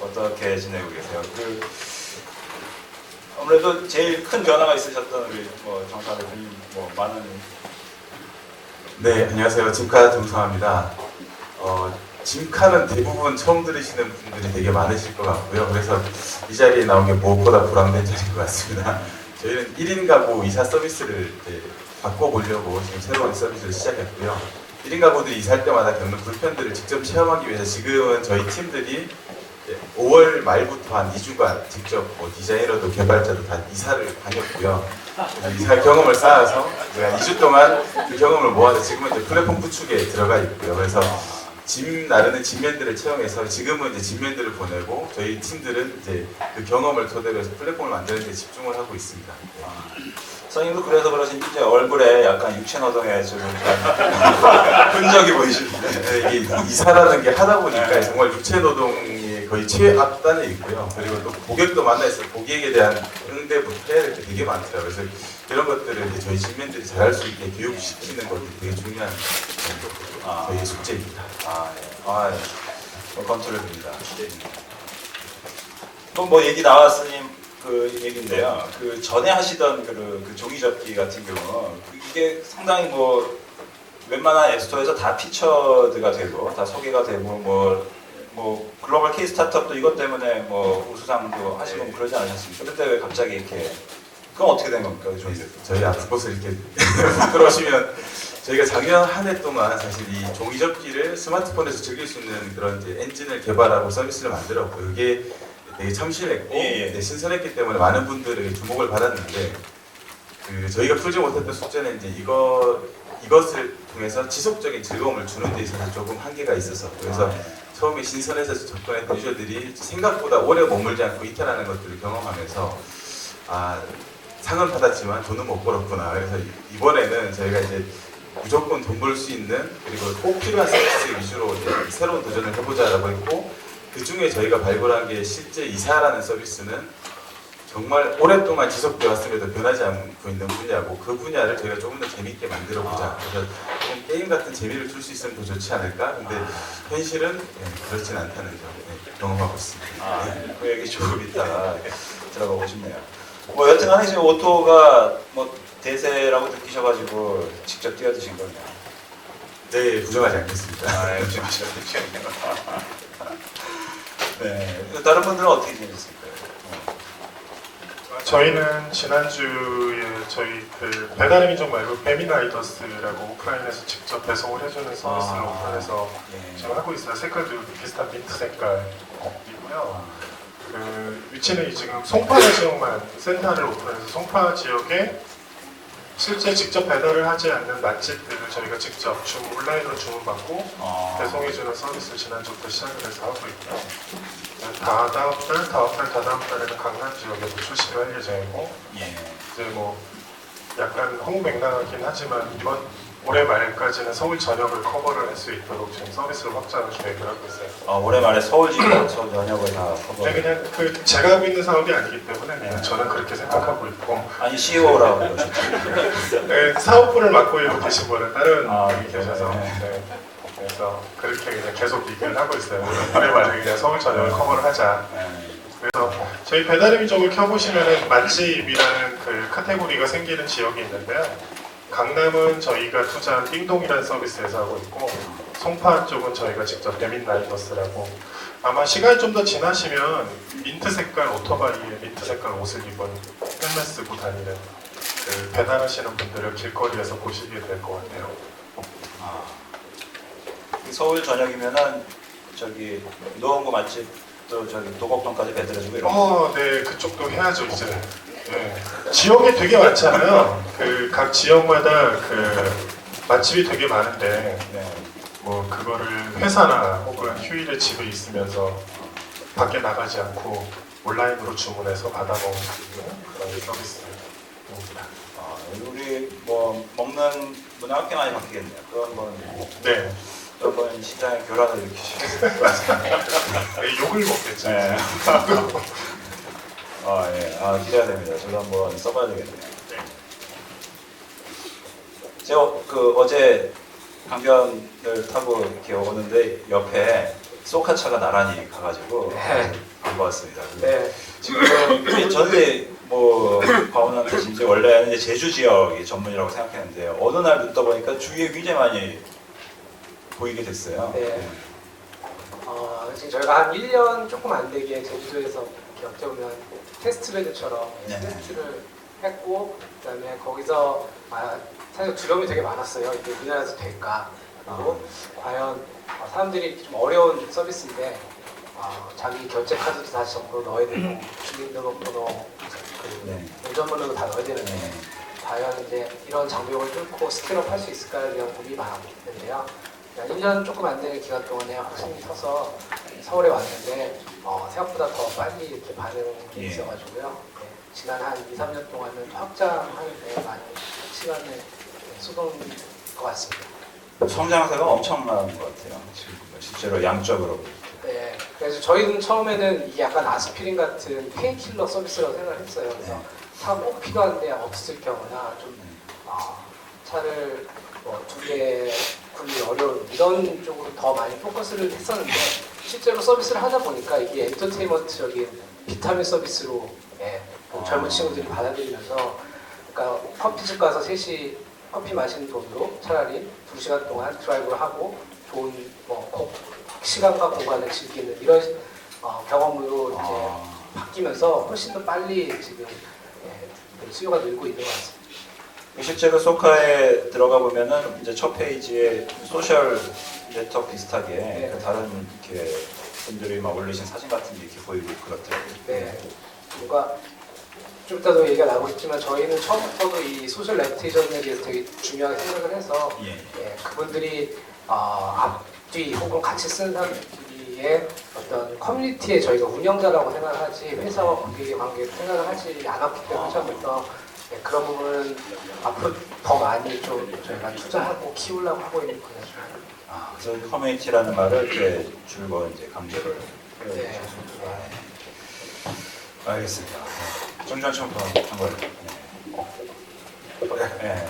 어떻게 지내고 계세요? 아무래도 제일 큰 변화가 있으셨던 우리 정사 대표님 많은. 네, 안녕하세요. 짐카 정성화입니다. 짐카는 대부분 처음 들으시는 분들이 되게 많으실 것 같고요. 그래서 이 자리에 나온 게 무엇보다 보람된 자리인 것 같습니다. 저희는 1인 가구 이사 서비스를 이제 바꿔보려고 지금 새로운 서비스를 시작했고요. 1인 가구들이 이사할 때마다 겪는 불편들을 직접 체험하기 위해서 지금은 저희 팀들이 5월 말부터 한 2주간 직접 디자이너도 개발자도 다 이사를 다녔고요. 이사 경험을 쌓아서 2주 동안 그 경험을 모아서 지금은 이제 플랫폼 구축에 들어가 있고요. 그래서 짐 나르는 짐맨들을 채용해서 지금은 이제 짐맨들을 보내고 저희 팀들은 이제 그 경험을 토대로 해서 플랫폼을 만드는 데 집중을 하고 있습니다. 선생님도 그래서 그러신지 이제 얼굴에 약간 육체 노동의 좀 흔적이 보이시는데 네, 이게 이사라는 게 하다 보니까 정말 육체 노동이 거의 최앞단에 있고요. 그리고 또 고객도 만나서 고객에 대한 응대부터 해야 될 게 되게 많더라고요. 그래서 이런 것들을 이제 저희 직면들이 잘할 수 있게 교육시키는 것이 되게 중요한 저희 숙제입니다. 컨트롤입니다. 또 얘기 나왔으니 그 얘기인데요. 그 전에 하시던 그 종이 접기 같은 경우 이게 상당히 웬만한 앱스토어에서 다 피처드가 되고 다 소개가 되고 글로벌 K 스타트업도 이것 때문에 우수상도 하시고 그러지 않으셨습니까? 그때 왜 갑자기 이렇게 그건 어떻게 된 겁니까? 저희 앞곳을 이렇게 들어오시면 저희가 작년 한 해 동안 사실 이 종이 접기를 스마트폰에서 즐길 수 있는 그런 이제 엔진을 개발하고 서비스를 만들었고 이게 되게 참신했고 신선했기 때문에 많은 분들에게 주목을 받았는데 저희가 풀지 못했던 숙제는 이제 이것을 통해서 지속적인 즐거움을 주는 데 있어서 조금 한계가 있어서 그래서 처음에 신선해서 접근했던 유저들이 생각보다 오래 머물지 않고 이탈하는 것들을 경험하면서 상은 받았지만 돈은 못 벌었구나. 그래서 이번에는 저희가 이제 무조건 돈 벌 수 있는 그리고 꼭 필요한 서비스 위주로 이제 새로운 도전을 해보자라고 했고 그 중에 저희가 발굴한 게 실제 이사라는 서비스는 정말 오랫동안 지속되어 왔음에도 변하지 않고 있는 분야고 그 분야를 저희가 조금 더 재밌게 만들어보자. 그래서 게임 같은 재미를 줄 수 있으면 더 좋지 않을까? 근데 현실은 그렇진 않다는 점 경험하고 있습니다. 그 얘기 조금 이따가 들어가 보고 싶네요. 여튼간에 지금 오토가 대세라고 느끼셔가지고 직접 뛰어드신 거네요. 네, 부정하지 않겠습니다. 부정하지 않겠네요. 네, 다른 분들은 어떻게 지내셨을까요? 저희는 지난주에 저희 그 배달의 민족 말고 배민라이더스라고 오프라인에서 직접 배송을 해주는 서비스를 오픈해서 지금 하고 있어요. 색깔도 비슷한 민트 색깔이고요. 그 위치는 지금 송파 지역만 센터를 오픈해서 송파 지역에 실제 직접 배달을 하지 않는 맛집들을 저희가 직접 온라인으로 주문받고 배송해주는 서비스를 지난주부터 시작을 해서 하고 있고요. 다다음 달, 다다음 달에는 강남 지역에도 출시를 할 예정이고 이제 약간 홍맹랑하긴 하지만 이번 올해 말까지는 서울 전역을 커버를 할 수 있도록 지금 서비스를 확장을 계획을 하고 있어요. 올해 말에 서울 지역 전역을 다 커버. 네, 그냥 제가 하고 있는 사업이 아니기 때문에 그냥 저는 그렇게 생각하고 있고. 아니 CEO라고 네, 사업부를 맡고 계신 분은 다른 분이 그래요? 계셔서 그래서 그렇게 그냥 계속 얘기를 하고 있어요. 올해 말에 그냥 서울 전역을 커버를 하자. 그래서 저희 배달의 민족을 켜보시면은 맛집이라는 그 카테고리가 생기는 지역이 있는데요. 강남은 저희가 투자한 띵동이라는 서비스에서 하고 있고 송파 쪽은 저희가 직접 배민라이더스라고 아마 시간이 좀 더 지나시면 민트 색깔 오토바이에 민트 색깔 옷을 입은 헬멧 쓰고 다니는 그 배달하시는 분들을 길거리에서 보시게 될 것 같아요. 서울 전역이면은 노원구 맛집도 도곡동까지 배달해주고 이런 거. 네, 그쪽도 해야죠 이제. 네. 지역이 되게 많잖아요. 그 각 지역마다 그 맛집이 되게 많은데 그거를 회사나 혹은 휴일에 집에 있으면서 밖에 나가지 않고 온라인으로 주문해서 받아먹는 그런 서비스입니다. 우리 먹는 문화가 꽤 많이 바뀌겠네요. 또 한번 시장에 교란을 일으키시겠어요. 욕을 먹겠죠. 네. 기대가 됩니다. 저도 한번 써봐야 되겠네요. 제가 어제 강변을 타고 이렇게 오는데 옆에 쏘카차가 나란히 가가지고 고맙습니다. 네. 지금 전에 뭐 과원한테 진짜 원래는 이제 제주 지역이 전문이라고 생각했는데 어느 날 눈 떠보니까 주위에 굉장히 많이 보이게 됐어요. 네. 지금 저희가 한 1년 조금 안 되게 제주도에서 이렇게 어떻게 보면 테스트베드처럼 네. 테스트를 했고 그다음에 거기서 사실 두려움이 되게 많았어요. 이게 우리나라에서 될까? 그리고 과연 사람들이 좀 어려운 서비스인데 자기 결제 카드도 다시 정보 넣어야 되고 주민등록번호 그리고 네. 운전번호도 다 넣어야 되는데 네. 과연 이제 이런 장벽을 뚫고 스킬업 할 수 있을까에 대한 고민이 많았는데요. 1년 조금 안 되는 기간 동안에 확신이 서서 서울에 왔는데 생각보다 더 빨리 이렇게 반응이 예. 있어가지고요. 네, 지난 한 2, 3년 동안은 확장하는데 많은 시간을 쏟은 것 같습니다. 성장세가 엄청난 것 같아요. 지금 실제로 양적으로. 네, 그래서 저희는 처음에는 이게 약간 아스피린 같은 페인킬러 서비스라고 생각을 했어요. 그래서 네. 차가 꼭 필요한데 없을 경우나 좀 차를 두 개 굴리 어려운 이런 쪽으로 더 많이 포커스를 했었는데 실제로 서비스를 하다 보니까 이게 엔터테인먼트적인 비타민 서비스로 젊은 친구들이 받아들이면서 그러니까 커피집 가서 3시 커피 마시는 돈으로 차라리 2시간 동안 드라이브를 하고 좋은 시간과 공간을 즐기는 이런 경험으로 이제 바뀌면서 훨씬 더 빨리 지금 수요가 늘고 있는 것 같습니다. 실제로 소카에 들어가 보면은 이제 첫 페이지에 소셜 네트워크 비슷하게 그 다른 이렇게 분들이 막 올리신 사진 같은 게 이렇게 보이고 그렇더라고요. 네, 뭔가 좀 이따도 얘기가 나오겠지만 저희는 처음부터도 이 소셜 레pu테이션에 대해서 되게 중요하게 생각을 해서 그분들이 앞뒤 혹은 같이 쓰는 사람들의 어떤 커뮤니티에 저희가 운영자라고 생각을 하지 회사와 고객의 관계를 생각을 하지 않았기 때문에 처음부터 그런 부분은 앞으로 더 많이 좀 저희가 투자하고 키우려고 하고 있는 분야죠. 그래서 커뮤니티라는 말을 이렇게 줄거 이제 강조를 네. 알겠습니다. 정주환 청구 한번. 네.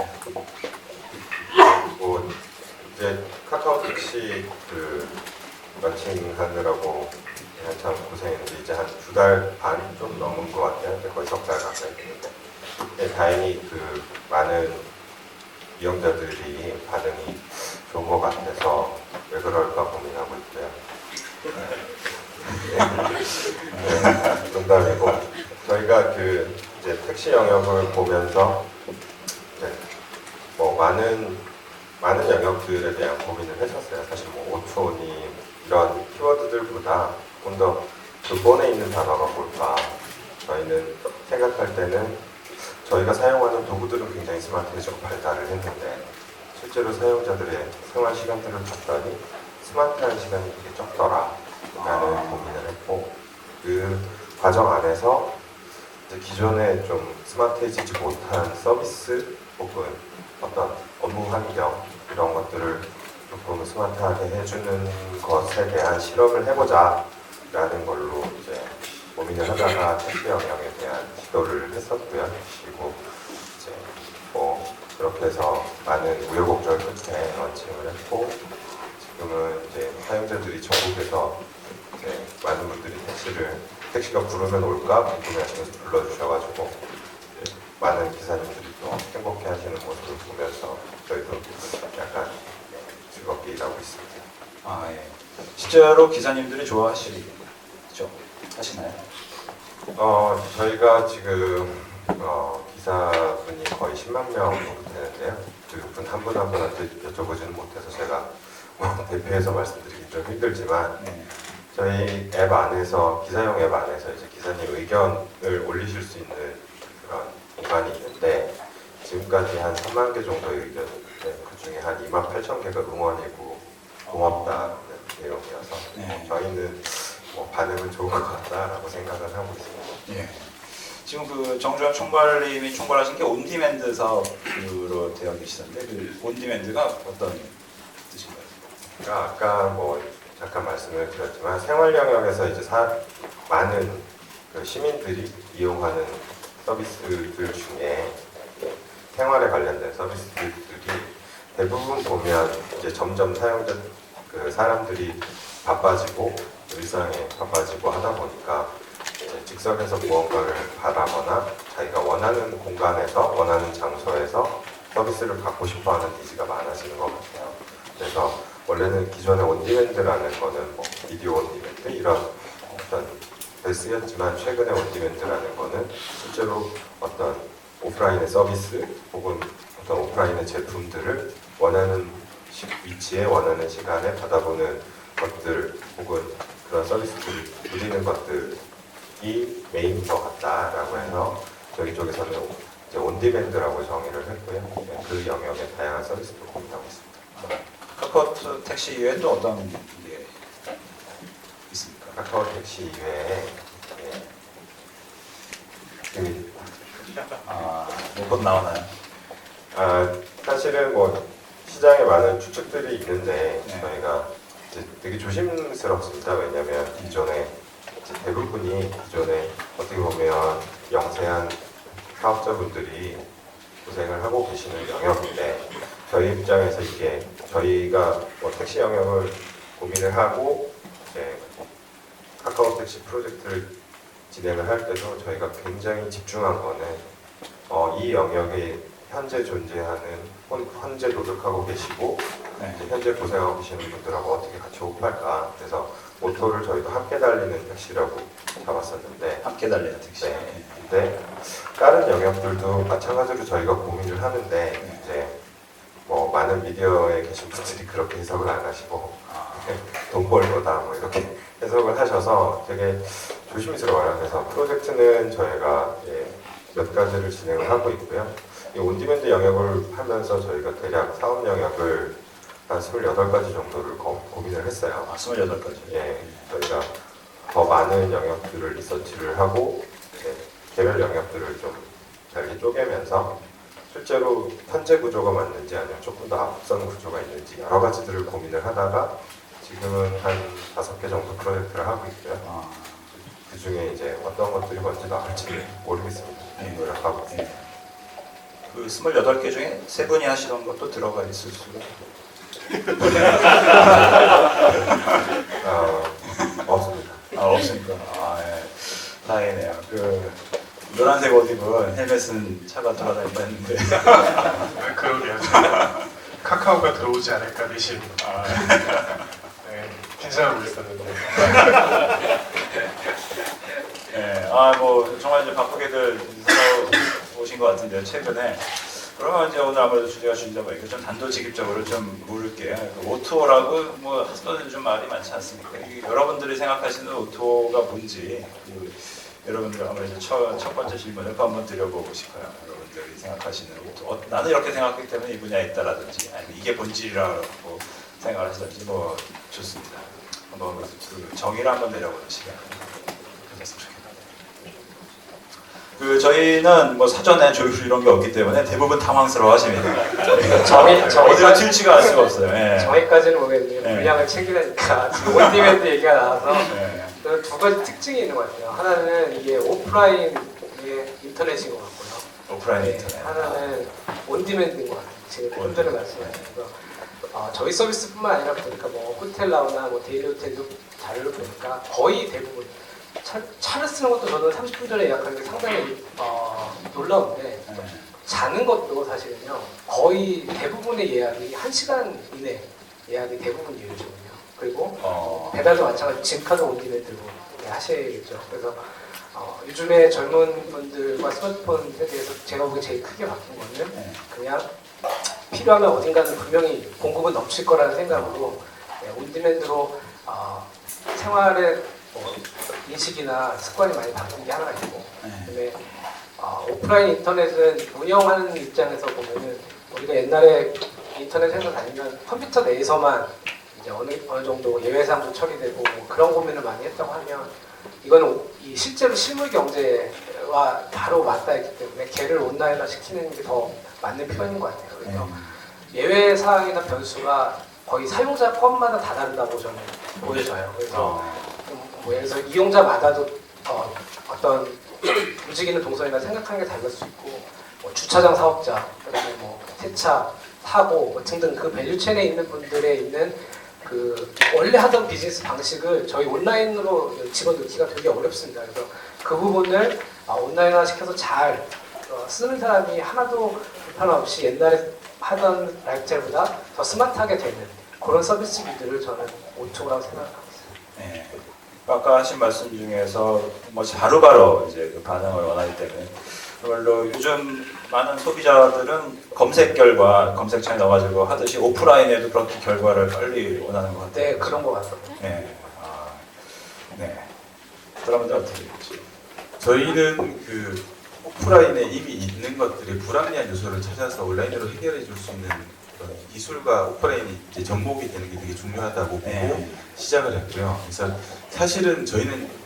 뭐 이제 카카오 택시 런칭하느라고 한참 고생했는데 이제 한 2달 반 좀 넘은 것 같아요. 거의 3달 가까이 됐는데 다행히 많은 이용자들이 반응이 좋은 것 같아서 왜 그럴까 고민하고 있고요. 네, 농담이고 저희가 이제 택시 영역을 보면서 뭐 많은 영역들에 대한 고민을 했었어요. 사실 뭐 오촌이 이런 키워드들보다 좀 더 근본에 있는 단어가 뭘까. 저희는 생각할 때는 저희가 사용하는 도구들은 굉장히 스마트해지고 발달을 했는데 실제로 사용자들의 생활 시간들을 봤더니 스마트한 시간이 되게 적더라 라는 고민을 했고 그 과정 안에서 이제 기존에 좀 스마트해지지 못한 서비스 혹은 어떤 업무 환경 이런 것들을 조금 스마트하게 해주는 것에 대한 실험을 해보자 라는 걸로 이제 고민을 하다가 택시 영역에 대한 시도를 했었고요. 그리고 이제 그렇게 해서 많은 우여곡절 끝에 런칭을 했고 지금은 이제 사용자들이 전국에서 이제 많은 분들이 택시가 부르면 올까 궁금해하시면서 불러주셔가지고 많은 기사님들이 또 행복해하시는 모습을 보면서 저희도 약간 즐겁게 일하고 있습니다. 예. 실제로 기사님들이 하시나요? 저희가 지금 기사분이 거의 10만 명 정도 되는데요. 그분 한 분 한 분한테 여쭤보지는 못해서 제가 대표해서 말씀드리기 좀 힘들지만 저희 앱 안에서 기사용 앱 안에서 이제 기사님 의견을 올리실 수 있는 그런 공간이 있는데 지금까지 한 3만 개 정도의 의견이 있는데 그 중에 한 2만 8천 개가 응원이고 고맙다는 내용이어서 저희는 반응은 좋은 것 같다라고 생각을 하고 있습니다. 예. 지금 정주환 총괄님이 총괄하신 게 온디맨드 사업으로 되어 계시던데 그 온디맨드가 어떤 뜻인가요? 아까 잠깐 말씀을 드렸지만 생활 영역에서 이제 많은 시민들이 이용하는 서비스들 중에 생활에 관련된 서비스들이 대부분 보면 이제 점점 사람들이 바빠지고 일상에 바빠지고 하다 보니까 이제 즉석에서 무언가를 바라거나 자기가 원하는 공간에서 원하는 장소에서 서비스를 받고 싶어하는 니즈가 많아지는 것 같아요. 그래서 원래는 기존의 온디맨드라는 거는 뭐 비디오 온디맨드 이런 어떤 베이스였지만 최근에 온디맨드라는 거는 실제로 어떤 오프라인의 서비스 혹은 어떤 오프라인의 제품들을 원하는 위치에 원하는 시간에 받아보는 것들 혹은 그런 서비스들을 누리는 것들이 메인인 것 같다라고 해서 저희 쪽에서는 이제 온디맨드라고 정의를 했고요. 네, 그 영역의 다양한 서비스를 고민하고 있습니다. 카카오 택시 이외에 또 어떤 게 있습니까? 카카오 택시 이외에 뭐곧 나오나요? 사실은 뭐 시장에 많은 추측들이 있는데 네. 저희가 이제 되게 조심스럽습니다. 왜냐하면 기존에 이제 대부분이 기존에 어떻게 보면 영세한 사업자분들이 고생을 하고 계시는 영역인데 저희 입장에서 이게 저희가 뭐 택시 영역을 고민을 하고 이제 카카오 택시 프로젝트를 진행을 할 때도 저희가 굉장히 집중한 거는 이 영역에 현재 존재하는 현재 노력하고 계시고 네. 이제 현재 고생하고 계시는 분들하고 어떻게 같이 호흡할까. 그래서 모토를 저희도 함께 달리는 택시라고 잡았었는데 함께 달리는 택시. 네. 근데 다른 영역들도 마찬가지로 저희가 고민을 하는데 이제 뭐 많은 미디어에 계신 분들이 그렇게 해석을 안 하시고 돈 벌거다 뭐 이렇게 해석을 하셔서 되게 조심스러워요. 그래서 프로젝트는 저희가 몇 가지를 진행을 하고 있고요. 이 온디맨드 영역을 하면서 저희가 대략 사업 영역을 한 28가지 정도를 고민을 했어요. 28가지. 예, 저희가 더 많은 영역들을 리서치를 하고 개별 영역들을 좀 잘게 쪼개면서 실제로 현재 구조가 맞는지 아니면 조금 더 앞선 구조가 있는지 여러 가지들을 고민을 하다가 지금은 한 5개 정도 프로젝트를 하고 있고요. 그 중에 이제 어떤 것들이 먼저 나올지 모르겠습니다. 노력하고 있습니다. 그 28개 중에 3분이 하시던 것도 들어가 있을 수가 없습니다. 없으니까. 예. 다행이네요. 그 노란색 옷 입은 헬멧은 차가 돌아다닌다 했는데 그러게요. 카카오가 들어오지 않을까 대신 네, 긴장하고 있었는데 예, 뭐 정말 이제 바쁘게들 오신 것 같은데요, 최근에. 그러면 이제 오늘 아무래도 주제가 주이다 보니까 좀 단도직입적으로 좀 물을게요. 그 오토라고 뭐 하서는 좀 말이 많지 않습니까? 이게 여러분들이 생각하시는 오토가 뭔지 여러분들 아무래도 첫 번째 질문을 한번 드려보고 싶어요. 여러분들이 생각하시는 오토. 나는 이렇게 생각하기 때문에 이 분야에 있다라든지 아니면 이게 본질이라고 생각을 하시든지 뭐 좋습니다. 한번 그 정의를 한번 내려보는 시간 가졌으면 좋겠습니다. 그 저희는 뭐 사전에 조율 이런 게 없기 때문에 대부분 당황스러워하십니다. 어디로 튈지가 알 수가 없어요. 예. 저희까지는 모르겠는데 네. 분량을 챙기려니까 지금 온디맨드 얘기가 나와서 네. 저는 두 가지 특징이 있는 것 같아요. 하나는 이게 오프라인 인터넷인 것 같고요. 오프라인 네, 인터넷. 하나는 온디맨드인 것 같아요. 지금 좀 전에 말씀하신 거. 저희 서비스뿐만 아니라 보니까 뭐 호텔 나우나 뭐 데일리 호텔도 자료를 보니까 거의 대부분 차를 쓰는 것도 저는 30분 전에 예약하는 게 상당히 놀라운데 네. 자는 것도 사실은요 거의 대부분의 예약이 1시간 이내 예약이 대부분 이루어지거든요. 그리고 배달도 마찬가지로 짐카드 온디맨드로 하셔야겠죠. 그래서 요즘에 젊은 분들과 스마트폰 세대에서 제가 보기에 제일 크게 바뀐 거는 그냥 필요하면 어딘가는 분명히 공급은 넘칠 거라는 생각으로 온디맨드로 생활의 인식이나 습관이 많이 바뀐 게 하나가 있고 그다음에 오프라인 인터넷은 운영하는 입장에서 보면은 우리가 옛날에 인터넷 회사 다니면 컴퓨터 내에서만 이제 어느 정도 예외사항도 처리되고 뭐 그런 고민을 많이 했다고 하면 이거는 이 실제로 실물 경제와 바로 맞닿아 있기 때문에 걔를 온라인화 시키는 게 더 맞는 표현인 것 같아요. 그래서 예외 사항이나 변수가 거의 사용자 폰마다 다 다르다고 저는 보여져요. 그래서 뭐 예를 들어서 이용자마다도 어떤 움직이는 동선이나 생각하는 게 다를 수 있고 뭐 주차장 사업자, 그다음에 뭐 세차, 사고 뭐 등등 그 밸류 체인에 있는 분들의 있는 그 원래 하던 비즈니스 방식을 저희 온라인으로 집어넣기가 되게 어렵습니다. 그래서 그 부분을 온라인화 시켜서 잘 쓰는 사람이 하나도 불편 없이 옛날에 하던 라이프스타일보다 더 스마트하게 되는 그런 서비스들을 저는 오토라고 생각합니다. 네. 아까 하신 말씀 중에서 뭐 바로바로 이제 그 반응을 원하기 때문에 그걸로 요즘 많은 소비자들은 검색 결과 검색창에 넣어가지고 하듯이 오프라인에도 그렇게 결과를 빨리 원하는 것 같아요. 네, 그런 것 같습니다. 네. 네. 여러분들 어떻게 보시죠? 저희는 그 오프라인에 이미 있는 것들이 불합리한 요소를 찾아서 온라인으로 해결해 줄 수 있는 그런 기술과 오프라인이 이제 접목이 되는 게 되게 중요하다고 보고 네. 시작을 했고요. 그래서 사실은 저희는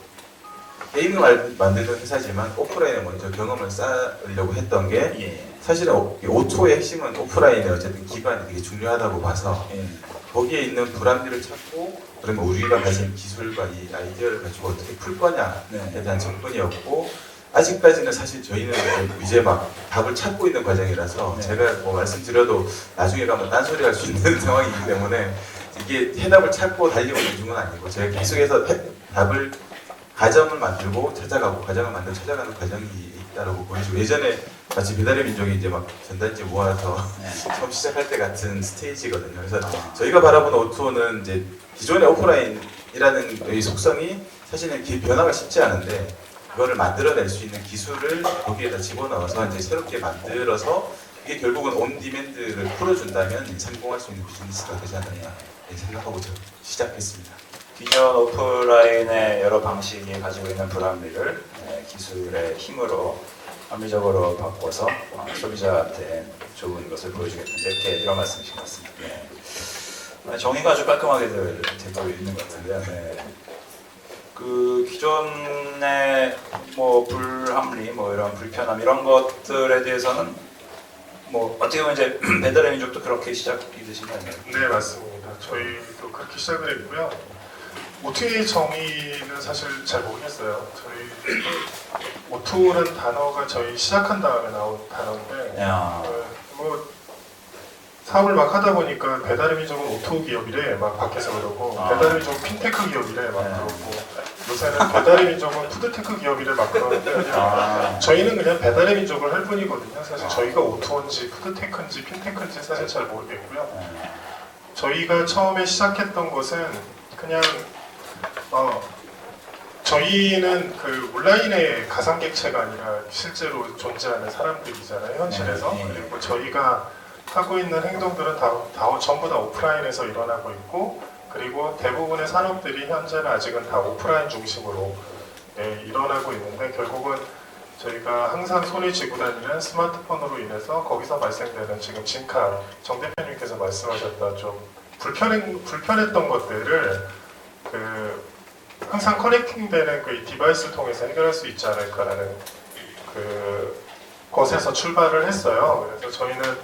게임을 만드는 회사지만 오프라인에 먼저 경험을 쌓으려고 했던 게 예. 사실은 오토의 핵심은 오프라인의 어쨌든 기반이 되게 중요하다고 봐서 예. 거기에 있는 불합리를 찾고 그러면 우리가 가진 기술과 이 아이디어를 가지고 어떻게 풀 거냐에 네. 대한 접근이었고 아직까지는 사실 저희는 이제 막 답을 찾고 있는 과정이라서 네. 제가 뭐 말씀드려도 나중에 가면 딴소리 할 수 있는 상황이기 때문에 이게 해답을 찾고 달리고 있는 건 아니고 제가 계속해서 답을 과정을 만들고 찾아가고 과정을 만들고 찾아가는 과정이 있다라고 보여지고 예전에 마치 배달의 민족이 이제 막 전단지 모아서 네. 처음 시작할 때 같은 스테이지거든요. 그래서 저희가 바라보는 오토는 이제 기존의 오프라인이라는 이 속성이 사실은 변화가 쉽지 않은데 그거를 만들어낼 수 있는 기술을 거기에다 집어넣어서 이제 새롭게 만들어서 이게 결국은 온 디맨드를 풀어준다면 성공할 수 있는 비즈니스가 되지 않을까 생각하고 저 시작했습니다. 기존 오프라인의 여러 방식이 가지고 있는 불합리를 기술의 힘으로 합리적으로 바꿔서 소비자한테 좋은 것을 보여주겠다. 이렇게 이런 말씀이신 것 같습니다. 네. 정의가 아주 깔끔하게 되고 있는 것 같은데요. 네. 그 기존의 뭐 불합리, 뭐 이런 불편함 이런 것들에 대해서는 뭐 어떻게 보면 이제 배달의 민족도 그렇게 시작이 되신 거 아니에요? 네, 맞습니다. 저희도 그렇게 시작을 했고요. 오토의 정의는 사실 잘 모르겠어요. 저희 오토라는 단어가 저희 시작한 다음에 나온 단어인데 야. 뭐 사업을 막 하다 보니까 배달의 민족은 오토 기업이래 막 밖에서 그러고 배달의 민족은 핀테크 기업이래 막 그러고 요새는 배달의 민족은 푸드테크 기업이래 막 그러는데 그냥 저희는 그냥 배달의 민족을 할 뿐이거든요. 사실 저희가 오토인지 푸드테크인지 핀테크인지 사실 잘 모르겠고요. 저희가 처음에 시작했던 것은 그냥 저희는 그 온라인의 가상객체가 아니라 실제로 존재하는 사람들이잖아요, 현실에서. 네. 그리고 저희가 하고 있는 행동들은 전부 다 오프라인에서 일어나고 있고, 그리고 대부분의 산업들이 현재는 아직은 다 오프라인 중심으로 일어나고 있는데, 결국은 저희가 항상 손에 쥐고 다니는 스마트폰으로 인해서 거기서 발생되는 지금 진카, 정 대표님께서 말씀하셨던 좀 불편했던 것들을 항상 커넥팅되는 그 디바이스를 통해서 해결할 수 있지 않을까라는 그 것에서 출발을 했어요. 그래서 저희는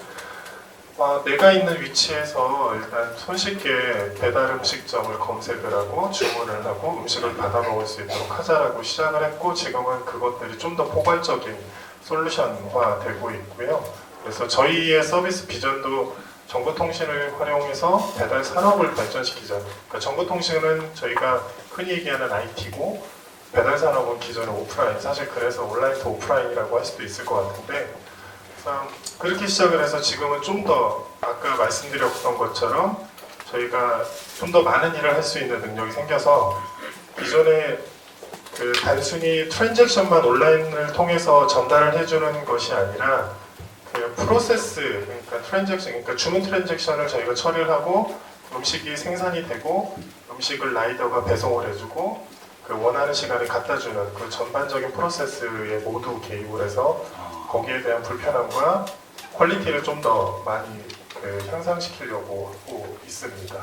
내가 있는 위치에서 일단 손쉽게 배달 음식점을 검색을 하고 주문을 하고 음식을 받아 먹을 수 있도록 하자라고 시작을 했고 지금은 그것들이 좀 더 포괄적인 솔루션화 되고 있고요. 그래서 저희의 서비스 비전도 정보통신을 활용해서 배달 산업을 발전시키자. 그러니까 정보통신은 저희가 흔히 얘기하는 IT고 배달 산업은 기존의 오프라인. 사실 그래서 온라인도 오프라인이라고 할 수도 있을 것 같은데 그렇게 시작을 해서 지금은 좀 더 아까 말씀드렸던 것처럼 저희가 좀 더 많은 일을 할 수 있는 능력이 생겨서 기존에 그 단순히 트랜잭션만 온라인을 통해서 전달을 해주는 것이 아니라 그 프로세스, 그러니까 트랜잭션, 그러니까 주문 트랜잭션을 저희가 처리를 하고 음식이 생산이 되고 음식을 라이더가 배송을 해주고 그 원하는 시간에 갖다 주는 그 전반적인 프로세스에 모두 개입을 해서 거기에 대한 불편함과 퀄리티를 좀 더 많이 향상시키려고 하고 있습니다.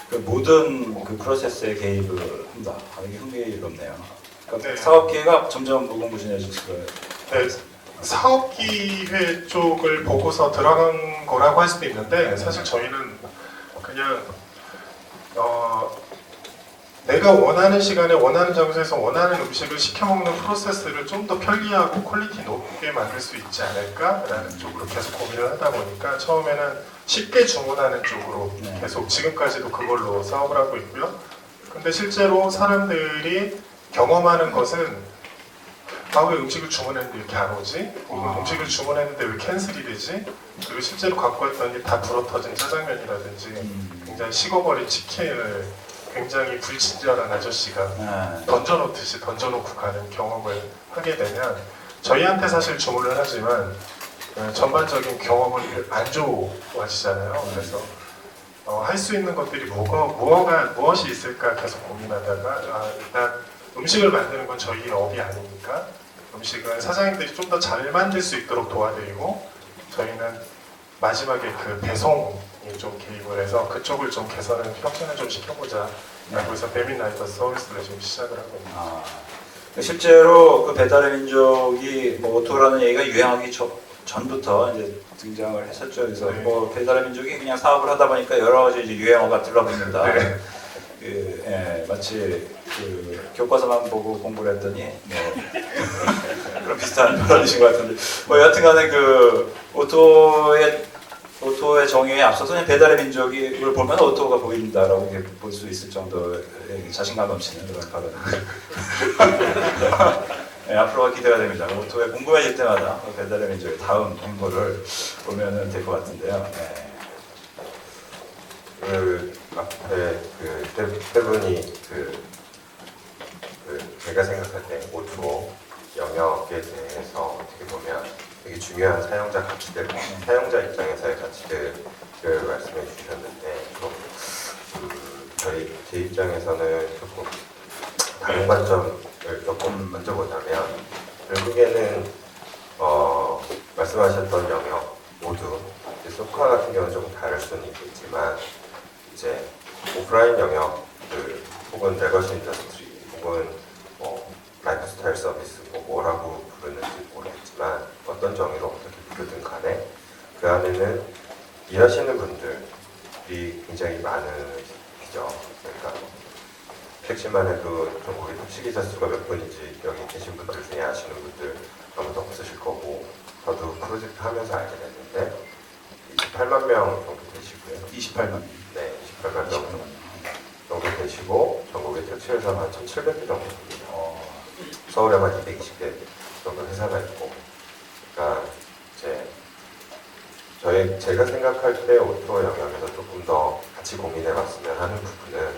그 모든 그 프로세스에 개입을 한다. 이게 흥미롭네요. 그러니까 네. 사업 기회가 점점 무궁무진해질 수가 네, 사업기회 쪽을 보고서 들어간 거라고 할 수도 있는데 사실 저희는 그냥 내가 원하는 시간에 원하는 장소에서 원하는 음식을 시켜 먹는 프로세스를 좀 더 편리하고 퀄리티 높게 만들 수 있지 않을까라는 쪽으로 계속 고민을 하다 보니까 처음에는 쉽게 주문하는 쪽으로 네. 계속 지금까지도 그걸로 사업을 하고 있고요. 근데 실제로 사람들이 경험하는 것은 아, 왜 음식을 주문했는데 이렇게 안 오지? 음식을 주문했는데 왜 캔슬이 되지? 그리고 실제로 갖고 왔더니 다 불어터진 짜장면이라든지 굉장히 식어버린 치킨을 굉장히 불친절한 아저씨가 네. 던져놓고 가는 경험을 하게 되면 저희한테 사실 주문을 하지만 전반적인 경험을 안 좋아지잖아요. 그래서 할 수 있는 것들이 무엇이 있을까 계속 고민하다가 일단 음식을 만드는 건 저희의 업이 아니니까 음식은 사장님들이 좀 더 잘 만들 수 있도록 도와드리고 저희는 마지막에 그 배송이 좀 개입을 해서 그쪽을 좀 개선을 혁신을 좀 시켜보자 라고 해서 배민라이더 서비스를 지금 시작을 하고 있습니다. 아, 실제로 그 배달의 민족이 뭐 오토라는 얘기가 유행하기 전부터 이제 등장을 했었죠. 그래서 네. 뭐 배달의 민족이 그냥 사업을 하다 보니까 여러 가지 이제 유행어가 들러붙는다. 네. 마치 그 교과서만 보고 공부를 했더니 뭐 그런 비슷한 표현이신 것 같은데 뭐 여하튼간에 그 오토의 정의에 앞서서 그냥 배달의 민족을 보면 오토가 보인다라고 볼 수 있을 정도의 자신감 넘치는 그런 발언. 네, 앞으로가 기대가 됩니다. 오토에 궁금해질 때마다 배달의 민족의 다음 행보를 보면 될 것 같은데요. 네. 그 앞에 세 분이 제가 생각할 때 오토 영역에 대해서 어떻게 보면 되게 중요한 사용자 입장에서의 가치들을 말씀해 주셨는데 제 입장에서는 조금 다른 관점을 조금 먼저 보자면 결국에는 말씀하셨던 영역 모두 소프트 같은 경우는 조금 다를 수는 있겠지만 이제 오프라인 영역들 혹은 레거시 인더스트리 혹은 라이프스타일 서비스 뭐라고 부르는지 모르겠지만 어떤 정의로 어떻게 부르든 간에 그 안에는 일하시는 분들이 굉장히 많으시죠. 그러니까 택시만 해도 전국의 택시기사 수가 몇 분인지 여기 계신 분들 중에 아시는 분들 아무도 없으실 거고 저도 프로젝트 하면서 알게 됐는데 28만 명 정도 되시고요. 28만. 네, 28만 명 정도 되시고 전국의 택시회사가 한 1,700개 정도 됩니다. 서울에만 220개 정도 회사가 있고, 그러니까 제가 생각할 때 오토 영역에서 조금 더 같이 고민해봤으면 하는 부분은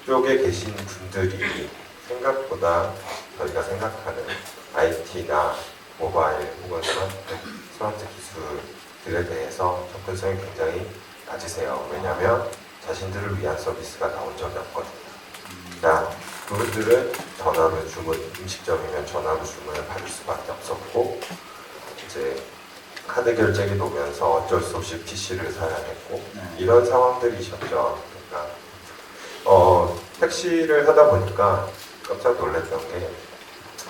그쪽에 계신 분들이 생각보다 저희가 생각하는 IT나 모바일 혹은 스마트 기술들에 대해서 접근성이 굉장히 낮으세요. 왜냐하면 자신들을 위한 서비스가 나온 적이 없거든요. 그러니까 그분들은 전화로 음식점이면 전화로 주문을 받을 수밖에 없었고 이제 카드 결제기 놓으면서 어쩔 수 없이 PC를 사야 했고 이런 상황들이셨죠. 그러니까 택시를 하다 보니까 깜짝 놀랐던 게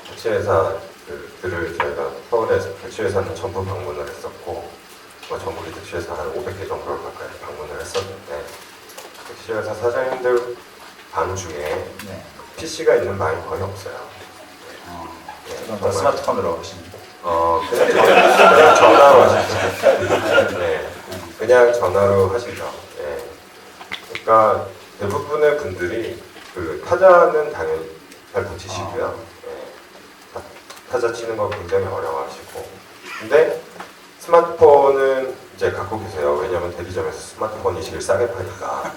택시회사들을 저희가 서울에서 택시회사는 전부 방문을 했었고 전국의 택시회사 한 500개 정도를 가까이 방문을 했었는데 택시회사 사장님들 방 중에 PC가 있는 방이 거의 없어요. 그럼 스마트폰으로 하시는 그냥 전화로 하시죠. 네, 그냥 전화로 하시죠. 네. 그러니까 대부분의 분들이 타자는 당연히 잘 못 치시고요. 네. 타자 치는 거 굉장히 어려워하시고, 근데 스마트폰은 이제 갖고 계세요. 왜냐하면 대리점에서 스마트폰이 제일 싸게 파니까.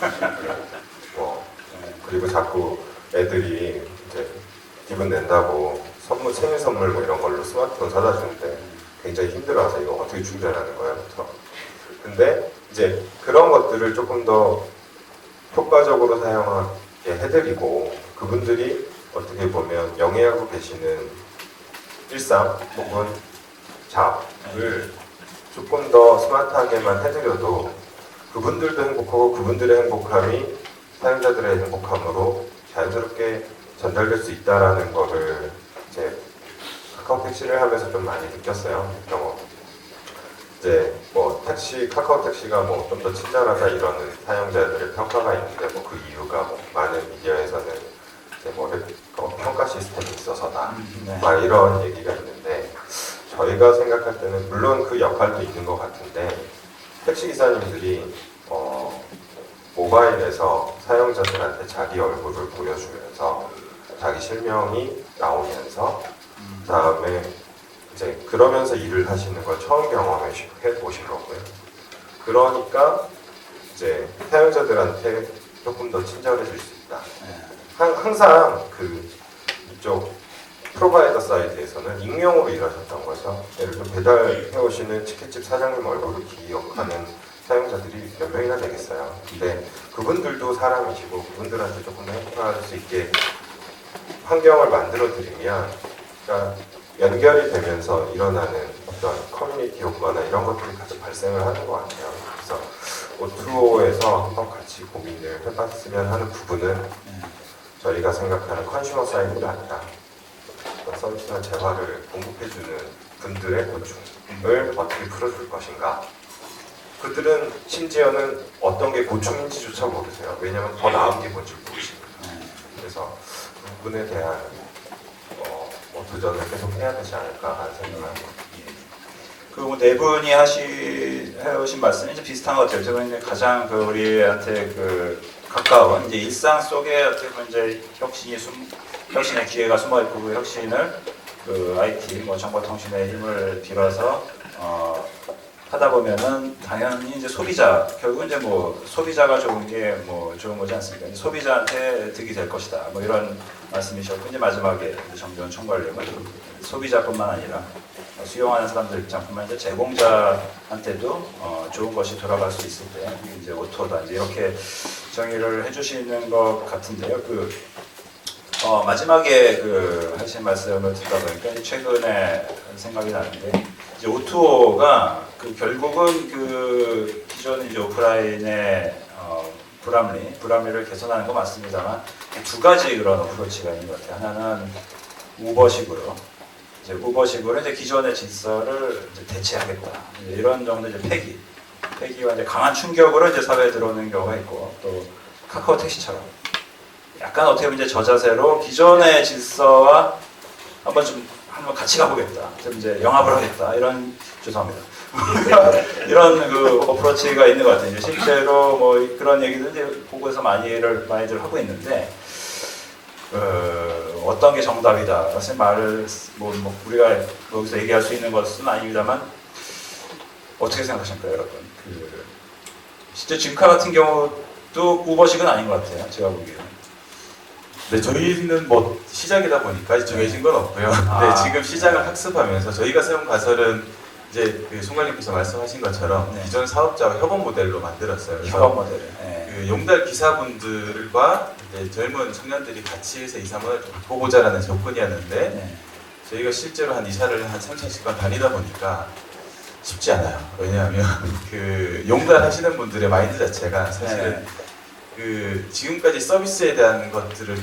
그리고 자꾸 애들이 이제 기분 낸다고 생일 선물 뭐 이런 걸로 스마트폰 사다 주는데 굉장히 힘들어서 이거 어떻게 충전하는 거야, 부터. 근데 이제 그런 것들을 조금 더 효과적으로 사용하게 해드리고 그분들이 어떻게 보면 영위하고 계시는 일상 혹은 잡을 조금 더 스마트하게만 해드려도 그분들도 행복하고 그분들의 행복함이 사용자들의 행복함으로 자연스럽게 전달될 수 있다라는 거를 이제 카카오 택시를 하면서 좀 많이 느꼈어요. 경험. 이제 카카오 택시가 좀 더 친절하다 이러는 사용자들의 평가가 있는데 그 이유가 많은 미디어에서 평가 시스템이 있어서다. 네. 막 이런 얘기가 있는데 저희가 생각할 때는 물론 그 역할도 있는 것 같은데 택시 기사님들이 모바일에서 사용자들한테 자기 얼굴을 보여주면서 자기 실명이 나오면서 그다음에 이제 그러면서 일을 하시는 걸 처음 경험해 보신 거고요. 그러니까 이제 사용자들한테 조금 더 친절해질 수 있다. 항상 그 이쪽 프로바이더 사이드에서는 익명으로 일하셨던 거죠. 예를 들어 배달해 오시는 치킨집 사장님 얼굴을 기억하는 사용자들이 몇 명이나 되겠어요. 근데 그분들도 사람이시고 그분들한테 조금 더 행복할 수 있게 환경을 만들어 드리면 그러니까 연결이 되면서 일어나는 어떤 커뮤니티 효과나 이런 것들이 같이 발생을 하는 것 같아요. 그래서 O2O에서 한번 같이 고민을 해봤으면 하는 부분은 저희가 생각하는 컨슈머 사이드가 아니라 서비스나 재화를 공급해주는 분들의 고충을 어떻게 풀어줄 것인가. 그들은 심지어는 어떤 게 고충인지조차 모르세요. 왜냐하면 더 나은 게 뭔지 모르시니까. 그래서 그 부분에 대한 도전을 계속 해야 되지 않을까 하는 생각을 합니다. 그 네 분이 해오신 말씀이 이제 비슷한 것 같아요. 저는 이제 가장 그 우리한테 그 가까운 이제 일상 속에 어떻게 보면 이제 혁신의 기회가 숨어 있고 그 혁신을 그 IT 뭐 정보통신의 힘을 빌어서 하다 보면은 당연히 이제 결국은 이제 뭐 소비자가 좋은 게 뭐 좋은 거지 않습니까? 이제 소비자한테 득이 될 것이다. 뭐 이런 말씀이셨고 이제 마지막에 정재원 총괄님은 소비자뿐만 아니라 수용하는 사람들 입장뿐만 아니라 제공자한테도 좋은 것이 돌아갈 수 있을 때 이제 오토다 이제 이렇게 정의를 해주시는 것 같은데요. 마지막에 그 하신 말씀을 듣다 보니까 최근에 생각이 나는데 이제 O2O가 그 결국은 그 기존 이제 오프라인의 불합리를 개선하는 거 맞습니다만 두 가지 그런 어프로치가 있는 것 같아요. 하나는 우버식으로 이제 기존의 질서를 이제 대체하겠다 이제 이런 정도 이제 폐기와 이제 강한 충격으로 이제 사회에 들어오는 경우가 있고 또 카카오 택시처럼 약간 어떻게 보면 이제 저자세로 기존의 질서와 한번 같이 가보겠다. 좀 이제 영합을 하겠다. 죄송합니다. 이런 그 어프로치가 있는 것 같아요. 이제 실제로 뭐 그런 얘기들 이제 보고서 많이들 하고 있는데 어떤 게 정답이다. 사실 말을 뭐 우리가 여기서 얘기할 수 있는 것은 아닙니다만 어떻게 생각하십니까, 여러분? 실제 지금카 같은 경우도 우버식은 아닌 것 같아요. 제가 보기에는. 네, 저희는 뭐 시작이다 보니까 정해진 건 없고요. 네, 지금 시장을 학습하면서 저희가 세운 가설은 이제 그 송관님께서 말씀하신 것처럼 기존 사업자와 협업 모델로 만들었어요. 그래서 협업 모델을. 그 용달 기사분들과 이제 젊은 청년들이 같이 해서 2, 3원을 좀 바꿔보자라는 접근이었는데 저희가 실제로 한 이사를 한 3,000시간 다니다 보니까 쉽지 않아요. 왜냐하면 그 용달 하시는 분들의 마인드 자체가 사실은 그 지금까지 서비스에 대한 것들을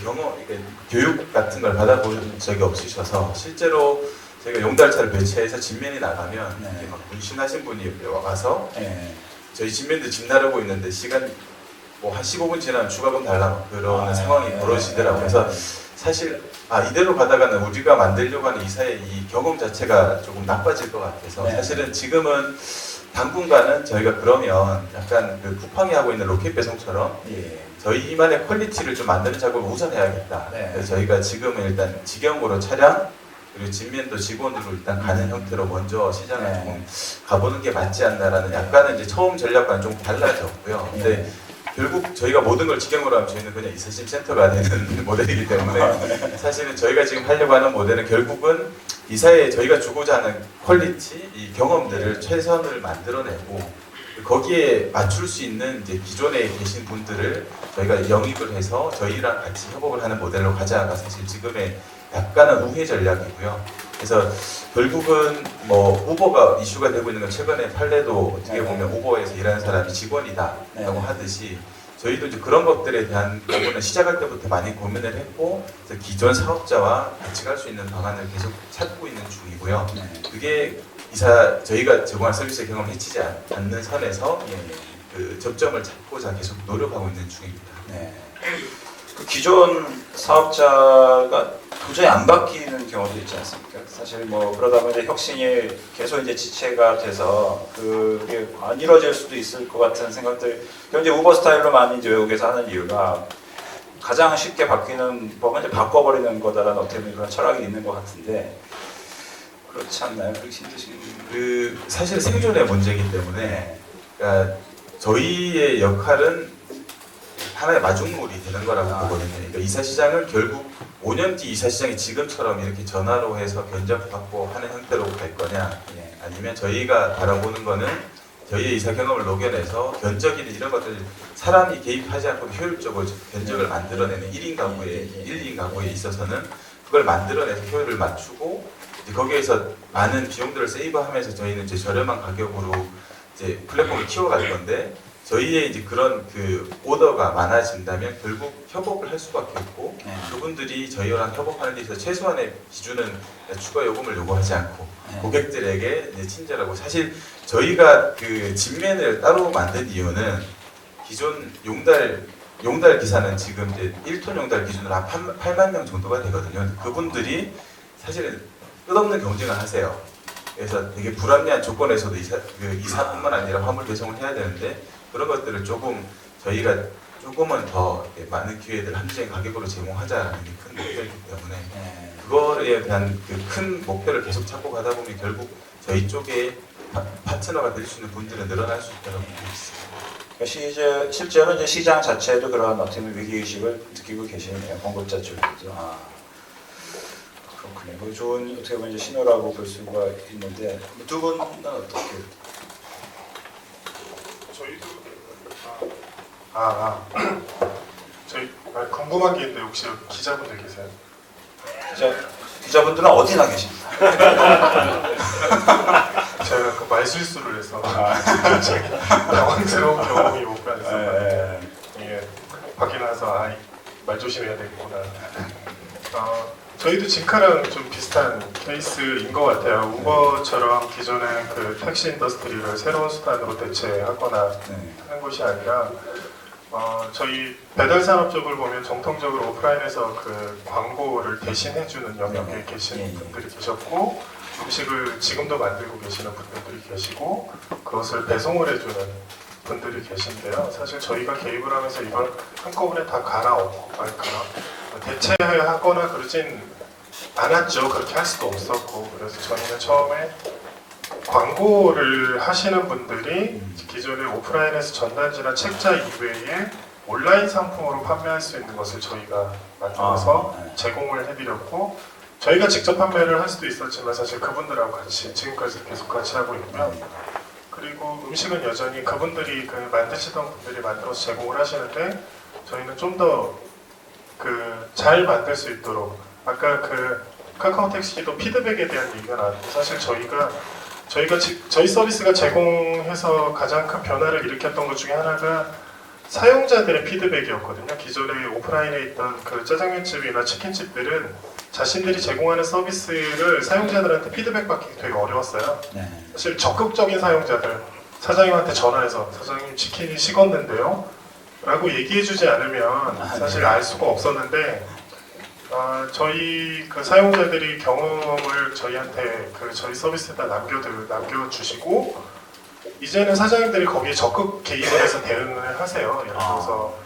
교육 같은 걸 받아본 적이 없으셔서 실제로 저희가 용달차를 배치해서 진면이 나가면 이렇게 막 문신하신 분이 와서 저희 진면도 집 나르고 있는데 시간 뭐 한 15분 지나면 추가금 달라고 그러는 상황이 벌어지더라고요. 그래서 사실 이대로 가다가는 우리가 만들려고 하는 이사의 이 경험 자체가 조금 나빠질 것 같아서 사실은 지금은 당분간은 저희가 그러면 약간 그 쿠팡이 하고 있는 로켓 배송처럼 저희만의 퀄리티를 좀 만드는 작업을 우선해야겠다. 그래서 저희가 지금은 일단 직영으로 차량 그리고 진면도 직원으로 일단 가는 형태로 먼저 시장을 조금 가보는 게 맞지 않나라는 약간은 이제 처음 전략과는 좀 달라졌고요. 근데 결국 저희가 모든 걸 직영으로 하면 저희는 그냥 이사심 센터가 되는 모델이기 때문에 사실은 저희가 지금 하려고 하는 모델은 결국은 이사에 저희가 주고자 하는 퀄리티, 이 경험들을 최선을 만들어내고 거기에 맞출 수 있는 이제 기존에 계신 분들을 저희가 영입을 해서 저희랑 같이 협업을 하는 모델로 가자가 사실 지금의 약간은 우회 전략이고요. 그래서 결국은 뭐 우버가 이슈가 되고 있는 건 최근에 판례도 어떻게 보면 우버에서 일하는 사람이 직원이다라고 하듯이 저희도 이제 그런 것들에 대한 부분은 시작할 때부터 많이 고민을 했고 그래서 기존 사업자와 같이 갈 수 있는 방안을 계속 찾고 있는 중이고요. 그게 저희가 제공할 서비스의 경험을 해치지 않는 선에서 그 접점을 찾고자 계속 노력하고 있는 중입니다. 그 기존 사업자가 도저히 안 바뀌는 경우도 있지 않습니까? 사실 뭐 그러다 보면 이제 혁신이 계속 이제 지체가 돼서 그게 안 이루어질 수도 있을 것 같은 생각들. 현재 우버 스타일로 많이 이제 외국에서 하는 이유가 가장 쉽게 바뀌는 법은 이제 바꿔버리는 거다라는 어떻게 보면 그런 철학이 있는 것 같은데 그렇지 않나요? 그렇게 힘드신? 그 사실 생존의 문제이기 때문에 그러니까 저희의 역할은 하나의 마중물이 되는 거라고 보거든요. 그러니까 이사시장은 결국 5년 뒤 이사시장이 지금처럼 이렇게 전화로 해서 견적받고 하는 형태로 갈 거냐, 아니면 저희가 바라보는 거는 저희의 이사 경험을 녹여내서 견적이나 이런 것들 사람이 개입하지 않고 효율적으로 견적을 만들어내는 1인 가구에 1인 가구에 있어서는 그걸 만들어내서 효율을 맞추고 이제 거기에서 많은 비용들을 세이브하면서 저희는 이제 저렴한 가격으로 이제 플랫폼을 키워갈 건데. 저희의 이제 그런 그 오더가 많아진다면 결국 협업을 할 수밖에 없고 그분들이 저희랑 협업하는 데 있어서 최소한의 기준은 추가 요금을 요구하지 않고 고객들에게 이제 친절하고 사실 저희가 그 진면을 따로 만든 이유는 기존 용달 기사는 지금 이제 1톤 용달 기준으로 한 8만 명 정도가 되거든요. 그분들이 사실은 끝없는 경쟁을 하세요. 그래서 되게 불합리한 조건에서도 이사뿐만 아니라 화물 배송을 해야 되는데 그런 것들을 조금 저희가 조금은 더 많은 기회들 합리적인 가격으로 제공하자라는 게 큰 목표이기 때문에 그거에 대한 그 큰 목표를 계속 찾고 가다 보면 결국 저희 쪽에 파트너가 될 수 있는 분들은 늘어날 수 있다고 보고 있습니다. 그러니까 실제로 이제 시장 자체도 그런 어떻게 보면 위기의식을 느끼고 계시네요. 공급자 쪽에도. 그렇군요. 그 좋은 어떻게 보면 이제 신호라고 볼 수가 있는데 두 분은 어떻게? 저희도 저희 궁금한 게 있는데 혹시 여기 기자분들 계세요? 기자분들은 어디나 계십니까? 제가 그 말실수를 해서 당황스러운 경험이 못 가졌어요. 예, 밖에 나서 말 조심해야 되겠구나. 저희도 진카랑 좀 비슷한 케이스인 것 같아요. 우버처럼 기존의 그 택시 인더스트리를 새로운 수단으로 대체하거나 하는 것이 아니라 저희 배달 산업 쪽을 보면 정통적으로 오프라인에서 그 광고를 대신해주는 영역에 계시는 분들이 계셨고 음식을 지금도 만들고 계시는 분들이 계시고 그것을 배송을 해주는 분들이 계신데요. 사실 저희가 개입을 하면서 이걸 한꺼번에 다 대체하거나 그러진 않았죠. 그렇게 할 수도 없었고 그래서 저희는 처음에 광고를 하시는 분들이 기존의 오프라인에서 전단지나 책자 이외에 온라인 상품으로 판매할 수 있는 것을 저희가 만들어서 제공을 해드렸고 저희가 직접 판매를 할 수도 있었지만 사실 그분들하고 같이 지금까지 계속 같이 하고 있고요. 그리고 음식은 여전히 그분들이 만드시던 분들이 만들어서 제공을 하시는데 저희는 좀 더 잘 만들 수 있도록 아까 카카오 택시도 피드백에 대한 얘기가 나왔는데 사실 저희 서비스가 제공해서 가장 큰 변화를 일으켰던 것 중에 하나가 사용자들의 피드백이었거든요. 기존에 오프라인에 있던 그 짜장면집이나 치킨집들은 자신들이 제공하는 서비스를 사용자들한테 피드백받기 되게 어려웠어요. 사실 적극적인 사용자들, 사장님한테 전화해서 사장님 치킨이 식었는데요? 라고 얘기해주지 않으면 사실 알 수가 없었는데 저희 그 사용자들이 경험을 저희한테 저희 서비스에다 남겨주시고 이제는 사장님들이 거기에 적극 개입을 해서 대응을 하세요. 예를 들어서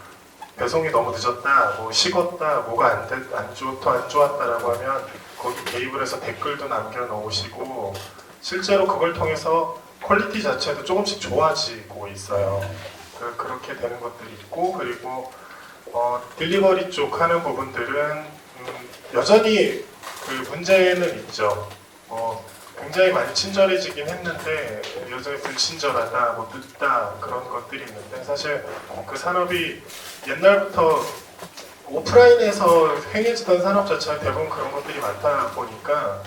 배송이 너무 늦었다, 뭐 식었다, 뭐가 안 좋았다라고 하면 거기 개입을 해서 댓글도 남겨놓으시고 실제로 그걸 통해서 퀄리티 자체도 조금씩 좋아지고 있어요. 그렇게 되는 것들이 있고 그리고 딜리버리 쪽 하는 부분들은 여전히 그 문제는 있죠. 굉장히 많이 친절해지긴 했는데 여전히 불친절하다, 뭐 늦다 그런 것들이 있는데 사실 그 산업이 옛날부터 오프라인에서 행해지던 산업 자체가 대부분 그런 것들이 많다 보니까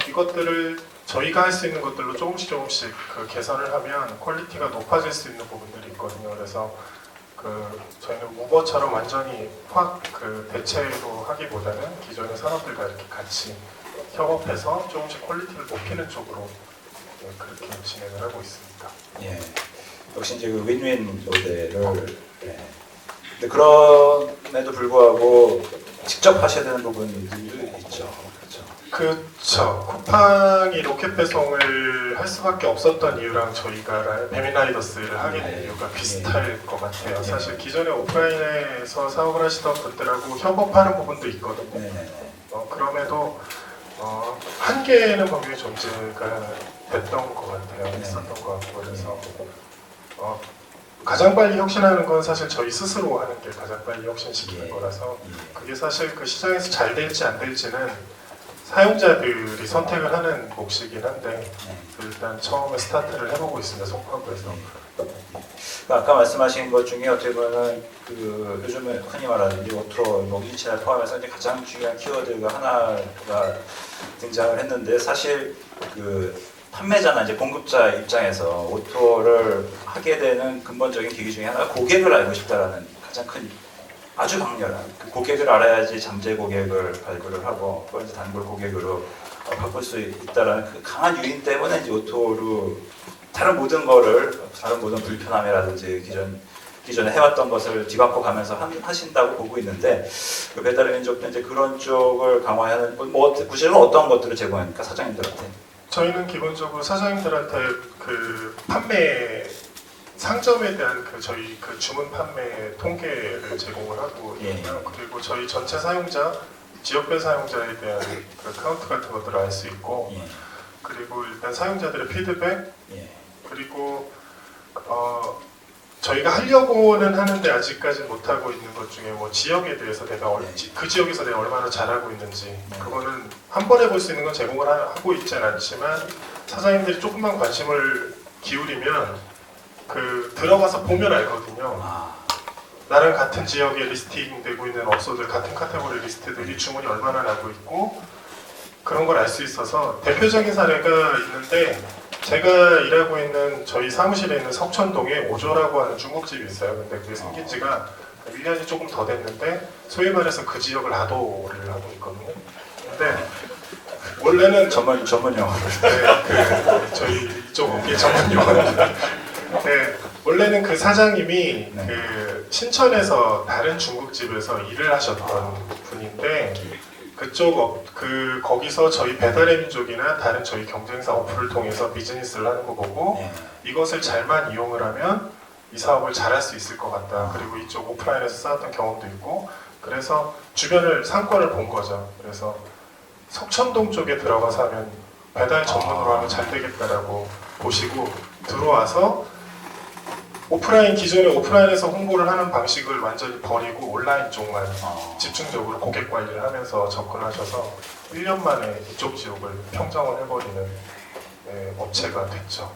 이것들을 저희가 할 수 있는 것들로 조금씩 그 개선을 하면 퀄리티가 높아질 수 있는 부분들이 있거든요. 그래서 저희는 우버처럼 완전히 확 대체로 하기보다는 기존의 산업들과 이렇게 같이 협업해서 조금씩 퀄리티를 높이는 쪽으로 그렇게 진행을 하고 있습니다. 예, 역시 이제 윈윈 모델을 근데 그럼에도 불구하고 직접 하셔야 되는 부분들도 있죠. 그렇죠. 그쵸. 쿠팡이 로켓 배송을 할 수밖에 없었던 이유랑 저희가 배민라이더스를 하게 된 이유가 비슷할 것 같아요. 사실 기존에 오프라인에서 사업을 하시던 분들하고 협업하는 부분도 있거든요. 네네네. 그럼에도 한계는 분명히 존재가 됐던 것 같아요. 있었던 것 같고 그래서 가장 빨리 혁신하는 건 사실 저희 스스로 하는 게 가장 빨리 혁신시키는 거라서 그게 사실 그 시장에서 잘 될지 안 될지는 사용자들이 선택을 하는 몫이긴 한데 일단 처음에 스타트를 해보고 있습니다. 송파구에서. 아까 말씀하신 것 중에 어떻게 보면 그 요즘에 흔히 말하는 이 오토, 모기지를 포함해서 이제 가장 중요한 키워드가 하나가 등장을 했는데 사실 그 판매자나 이제 공급자 입장에서 오토를 하게 되는 근본적인 계기 중에 하나가 고객을 알고 싶다라는 가장 큰 아주 강렬한 그 고객을 알아야지 잠재 고객을 발굴을 하고 그걸 이제 단골 고객으로 바꿀 수 있다라는 그 강한 유인 때문에 이제 오토로 다른 모든 불편함이라든지 기존에 해왔던 것을 뒤바꿔 가면서 하신다고 보고 있는데 그 배달의 민족도 이제 그런 쪽을 강화하는 뭐 구체적으로 어떤 것들을 제공합니까 사장님들한테? 저희는 기본적으로 사장님들한테 그 판매 상점에 대한 그 저희 그 주문 판매 통계를 제공을 하고 있고요. 그리고 저희 전체 사용자, 지역별 사용자에 대한 그 카운트 같은 것들을 알 수 있고, 그리고 일단 사용자들의 피드백, 그리고 저희가 하려고는 하는데 아직까지 못 하고 있는 것 중에 뭐 지역에 대해서 그 지역에서 내가 얼마나 잘하고 있는지 그거는 한 번에 볼 수 있는 건 제공을 하고 있진 않지만 사장님들이 조금만 관심을 기울이면 그 들어가서 보면 알거든요. 나랑 같은 지역에 리스팅되고 있는 업소들 같은 카테고리 리스트들이 주문이 얼마나 나고 있고 그런 걸 알 수 있어서 대표적인 사례가 있는데 제가 일하고 있는 저희 사무실에 있는 석천동에 오조라고 하는 중국집이 있어요. 근데 그게 생긴 지가 1년이 조금 더 됐는데 소위 말해서 그 지역을 아도를 하고 있거든요. 근데 원래는 전문 용어를 저희 이쪽 업계 전문 용어입니다. 네, 원래는 그 사장님이 그 신천에서 다른 중국집에서 일을 하셨던 분인데 거기서 저희 배달의 민족이나 다른 저희 경쟁사 어플을 통해서 비즈니스를 하는 거 보고 이것을 잘만 이용을 하면 이 사업을 잘할 수 있을 것 같다. 그리고 이쪽 오프라인에서 쌓았던 경험도 있고 그래서 주변을 상권을 본 거죠. 그래서 석천동 쪽에 들어가서 하면 배달 전문으로 하면 잘 되겠다라고 보시고 들어와서 기존에 오프라인에서 홍보를 하는 방식을 완전히 버리고 온라인 쪽만 집중적으로 고객 관리를 하면서 접근하셔서 1년 만에 이쪽 지역을 평정을 해버리는 업체가 됐죠.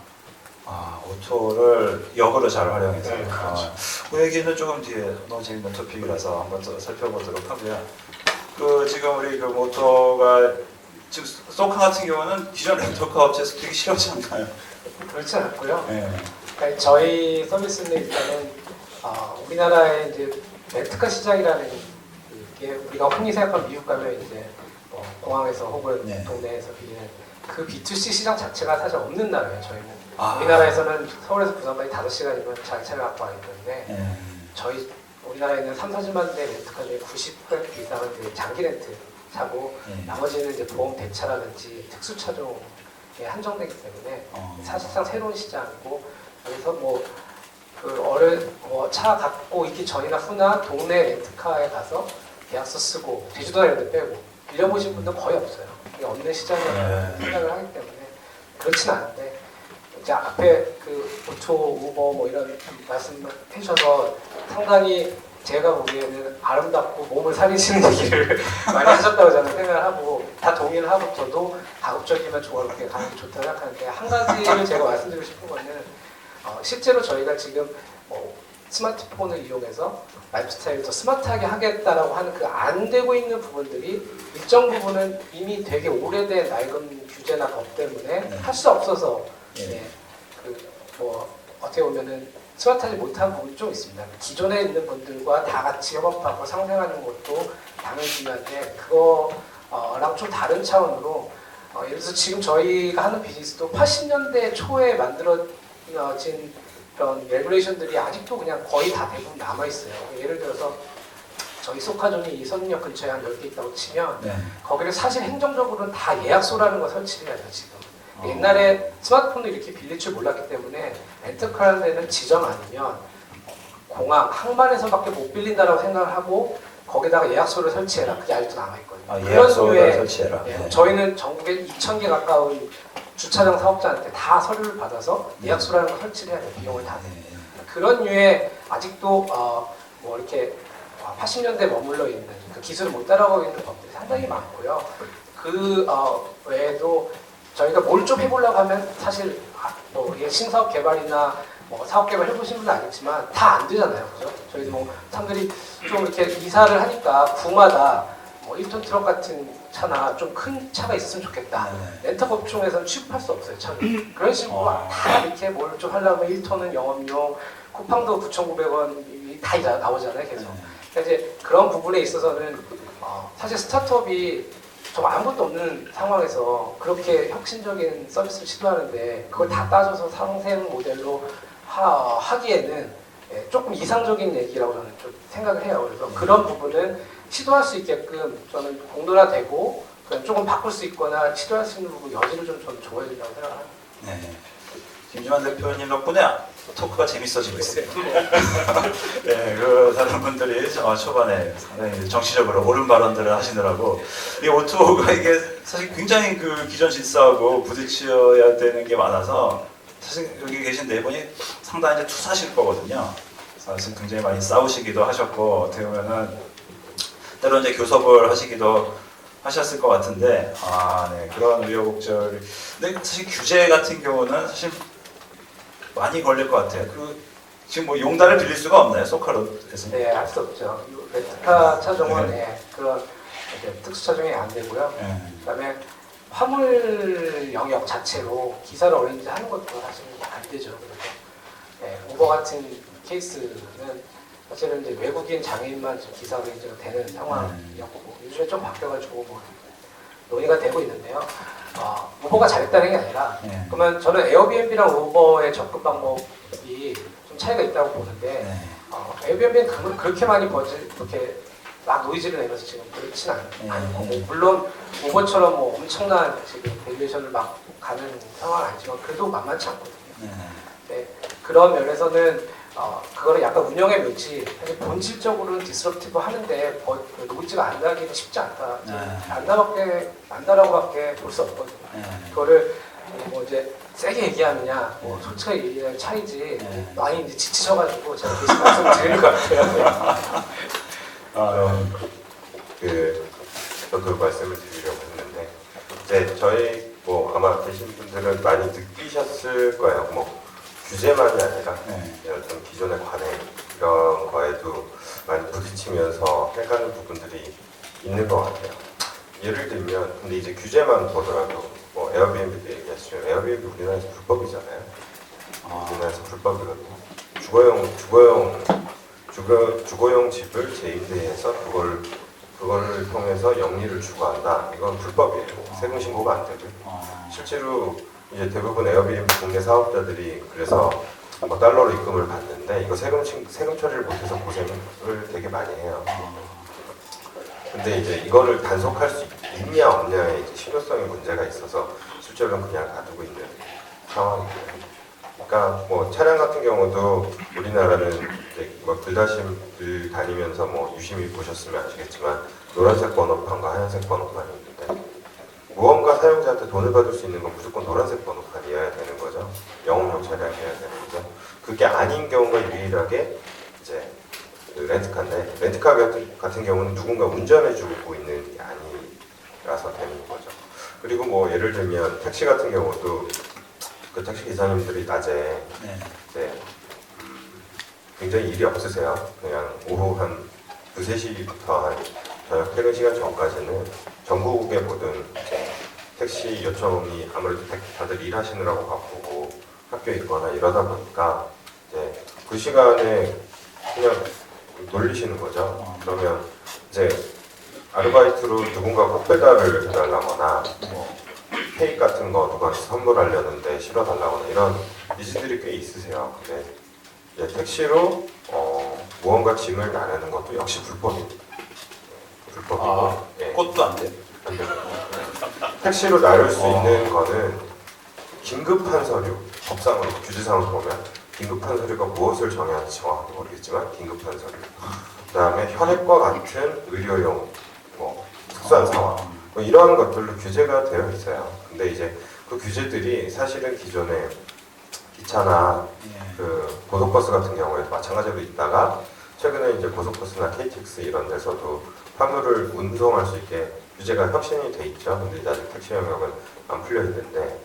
오토를 역으로 잘 활용해서. 네, 그렇죠. 그 얘기는 조금 뒤에 너무 재밌는 토픽이라서 한번 더 살펴보도록 하고요. 지금 우리 그 모토가 지금 소카 같은 경우는 기존 렌터카 업체에서 되게 싫어하지 않나요? 그렇지 않고요. 네. 그러니까 저희 서비스는 일단은 우리나라의 이제 렌트카 시장이라는 게 우리가 흔히 생각하는 미국 가면 이제 공항에서 혹은 동네에서 빌리는 그 B2C 시장 자체가 사실 없는 나라예요. 저희는 우리나라에서는 서울에서 부산까지 5시간이면 자차를 갖고 와 있는데 우리나라에 있는 3, 40만 대 렌트카 중에 90% 이상은 이제 장기 렌트 차고 나머지는 이제 보험 대차라든지 특수 차종에 한정되기 때문에 사실상 새로운 시장이고 그래서 차 갖고 있기 전이나 후나 동네 렌트카에 가서 계약서 쓰고 제주도나 이런 데 빼고 빌려보신 분들 거의 없어요. 이게 없는 시장이라고 생각을 하기 때문에 그렇진 않은데 이제 앞에 그 오토, 우버 뭐 이런 말씀을 해주셔서 상당히 제가 보기에는 아름답고 몸을 사리시는 얘기를 많이 하셨다고 저는 생각을 하고 다 동의를 하고 저도 가급적이면 조화롭게 가는 게 좋다고 생각하는데 한 가지를 제가 말씀드리고 싶은 거는 실제로 저희가 지금 스마트폰을 이용해서 라이프 스타일을 더 스마트하게 하겠다라고 하는 그 안 되고 있는 부분들이 일정 부분은 이미 되게 오래된 낡은 규제나 법 때문에 할 수 없어서 어떻게 보면은 스마트하지 못한 부분이 좀 있습니다. 기존에 있는 분들과 다 같이 협업하고 상생하는 것도 당연히 중요한데 그거랑 좀 다른 차원으로 예를 들어서 지금 저희가 하는 비즈니스도 80년대 초에 만들어진 이런 레귤레이션들이 아직도 그냥 거의 다 대부분 남아 있어요. 예를 들어서 저희 소카존이 이 선릉역 근처에 한 10개 있다고 치면 네. 거기를 사실 행정적으로는 다 예약소라는 걸 설치를 해야 돼요 지금. 어. 옛날에 스마트폰을 이렇게 빌릴 줄 몰랐기 때문에 렌트카를 되는 지점 아니면 공항, 항만에서밖에 못 빌린다라고 생각을 하고 거기다가 예약소를 설치해라. 그게 아직도 남아있거든요. 아, 예약소를 류의, 설치해라. 예, 네. 저희는 전국에 2,000개 가까운 주차장 사업자한테 다 서류를 받아서 예약소라는 걸 설치를 해야 돼요. 비용을 다 내요. 네. 그런 류의 아직도 뭐 이렇게 80년대 머물러 있는 그 기술을 못 따라가고 있는 법들이 상당히 많고요. 그 외에도 저희가 뭘 좀 해보려고 하면 사실 뭐 이게 신사업 개발이나 뭐 사업 개발 해보신 분은 알겠지만 다 안 되잖아요, 그죠? 저희도 뭐 사람들이 좀 이렇게 이사를 하니까 구마다 뭐 1톤 트럭 같은 차나 좀 큰 차가 있으면 좋겠다. 네. 렌터업종에서는 취급할 수 없어요, 차를. 그런 식으로 다 이렇게 뭘 좀 하려면 1톤은 영업용, 쿠팡도 9,900원 다 나오잖아요, 계속. 그러니까 이제 그런 부분에 있어서는 사실 스타트업이 정말 아무것도 없는 상황에서 그렇게 혁신적인 서비스를 시도하는데 그걸 다 따져서 상생 모델로 하기에는 조금 이상적인 얘기라고 저는 좀 생각을 해요. 그래서 그런 부분은 시도할 수 있게끔 저는 공론화되고 조금 바꿀 수 있거나 시도할 수 있는 부분 여지를 좀 저는 줘야 된다고 생각합니다. 네. 김주환 대표님 덕분에 토크가 재밌어지고 있습니다. 네, 그 다른 분들이 초반에 상당히 정치적으로 옳은 발언들을 하시느라고 이 오토가 이게 사실 굉장히 그 기존 질서하고 부딪혀야 되는 게 많아서 사실 여기 계신 네 분이 상당히 이제 투사실 거거든요. 사실 굉장히 많이 싸우시기도 하셨고 어떻게 보면은 때로 이제 교섭을 하시기도 하셨을 것 같은데 네, 그런 우여곡절. 근데 사실 규제 같은 경우는 사실 많이 걸릴 것 같아요. 지금 뭐 용달을 빌릴 수가 없나요, 소카로에서? 네, 할 수 없죠. 렌트카 차종은 그런 특수 차종이 안 되고요. 네. 그다음에 화물 영역 자체로 기사를 어레인지 하는 것도 사실은 안 되죠. 그래서 우버 같은 케이스는 사실은 이제 외국인 장애인만 지금 기사 어레인지가 되는 상황이었고 요즘에 좀 바뀌어가지고 뭐 논의가 되고 있는데요. 우버가 잘했다는 게 아니라 그러면 저는 에어비앤비랑 우버의 접근 방법이 좀 차이가 있다고 보는데 에어비앤비는 그렇게 많이 이렇게 막 노이즈를 내면서 지금 그렇진 않고 물론 우버처럼 뭐 엄청난 지금 밸류에이션을 막 가는 상황은 아니지만 그래도 만만치 않거든요. 네, 그런 면에서는 그거를 약간 운영의 묘지 사실 본질적으로는 디스럽티브 하는데 노이즈가 안 나기는 쉽지 않다. 안다라고밖에 볼 수 없거든요. 그거를 뭐 이제 세게 얘기하느냐, 뭐 솔직하게 얘기하는 차이지 많이 이제 지치셔가지고 제가 계속 말씀드릴 것 같아요. 저도 말씀을 드리려고 했는데 이제 저희 뭐 아마 계신 분들은 많이 느끼셨을 거예요. 뭐 규제만이 아니라 어떤 기존의 관행 이런 거에도 많이 부딪히면서 해가는 부분들이 있는 것 같아요. 예를 들면 근데 이제 규제만 보더라도 뭐 에어비앤비도 얘기하시면 에어비앤비 우리나라에서 불법이잖아요. 우리나라에서 불법이거든요. 주거용 집을 재임대해서 그거를 통해서 영리를 추구한다. 이건 불법이에요. 세금 신고가 안 되고요. 실제로 이제 대부분 에어비앤비 국내 사업자들이 그래서 뭐 달러로 입금을 받는데 이거 세금 처리를 못해서 고생을 되게 많이 해요. 근데 이제 이거를 단속할 수 있냐 없냐에 이제 실효성의 문제가 있어서 실제로는 그냥 놔두고 있는 상황이고요. 그러니까 뭐 차량 같은 경우도 우리나라는 이제 뭐 들다심들 다니면서 뭐 유심히 보셨으면 아시겠지만 노란색 번호판과 하얀색 번호판이 있는데 무언가 사용자한테 돈을 받을 수 있는 건 무조건 노란색 번호판이어야 되는 거죠. 영업용 차량이어야 되는 거죠. 그게 아닌 경우가 유일하게 이제 그 렌트카인데 렌트카 같은 경우는 누군가 운전해주고 있는 게 아니라서 되는 거죠. 그리고 뭐 예를 들면 택시 같은 경우도 그 택시 기사님들이 낮에 이제 굉장히 일이 없으세요. 그냥 오후 한 2, 3시부터 한 저녁 퇴근 시간 전까지는 전국의 모든 택시 요청이 아무래도 다들 일하시느라고 바쁘고 학교에 있거나 이러다 보니까 이제 그 시간에 그냥 놀리시는 거죠. 그러면 이제 아르바이트로 누군가 꽃배달을 해달라거나 뭐 케이크 같은 거 누구한테 선물하려는데 실어달라거나 이런 니즈들이 꽤 있으세요. 근데 예, 택시로 무언가 짐을 나르는 것도 역시 불법입니다. 불법이고 아, 예, 꽃도 안 돼. 안 됩니다. 택시로 나를 수 있는 거는 긴급한 서류, 법상으로 규제상으로 보면 긴급한 서류가 무엇을 정의하는지 정확하게 모르겠지만 긴급한 서류. 그다음에 현액과 같은 의료용, 뭐 특수한 상황, 뭐 이러한 것들로 규제가 되어 있어요. 근데 이제 그 규제들이 사실은 기존에 기차나 그 고속버스 같은 경우에도 마찬가지로 있다가 최근에 이제 고속버스나 KTX 이런 데서도 화물을 운송할 수 있게 규제가 혁신이 돼 있죠. 근데 이제 아직 택시 영역은 안 풀려 있는데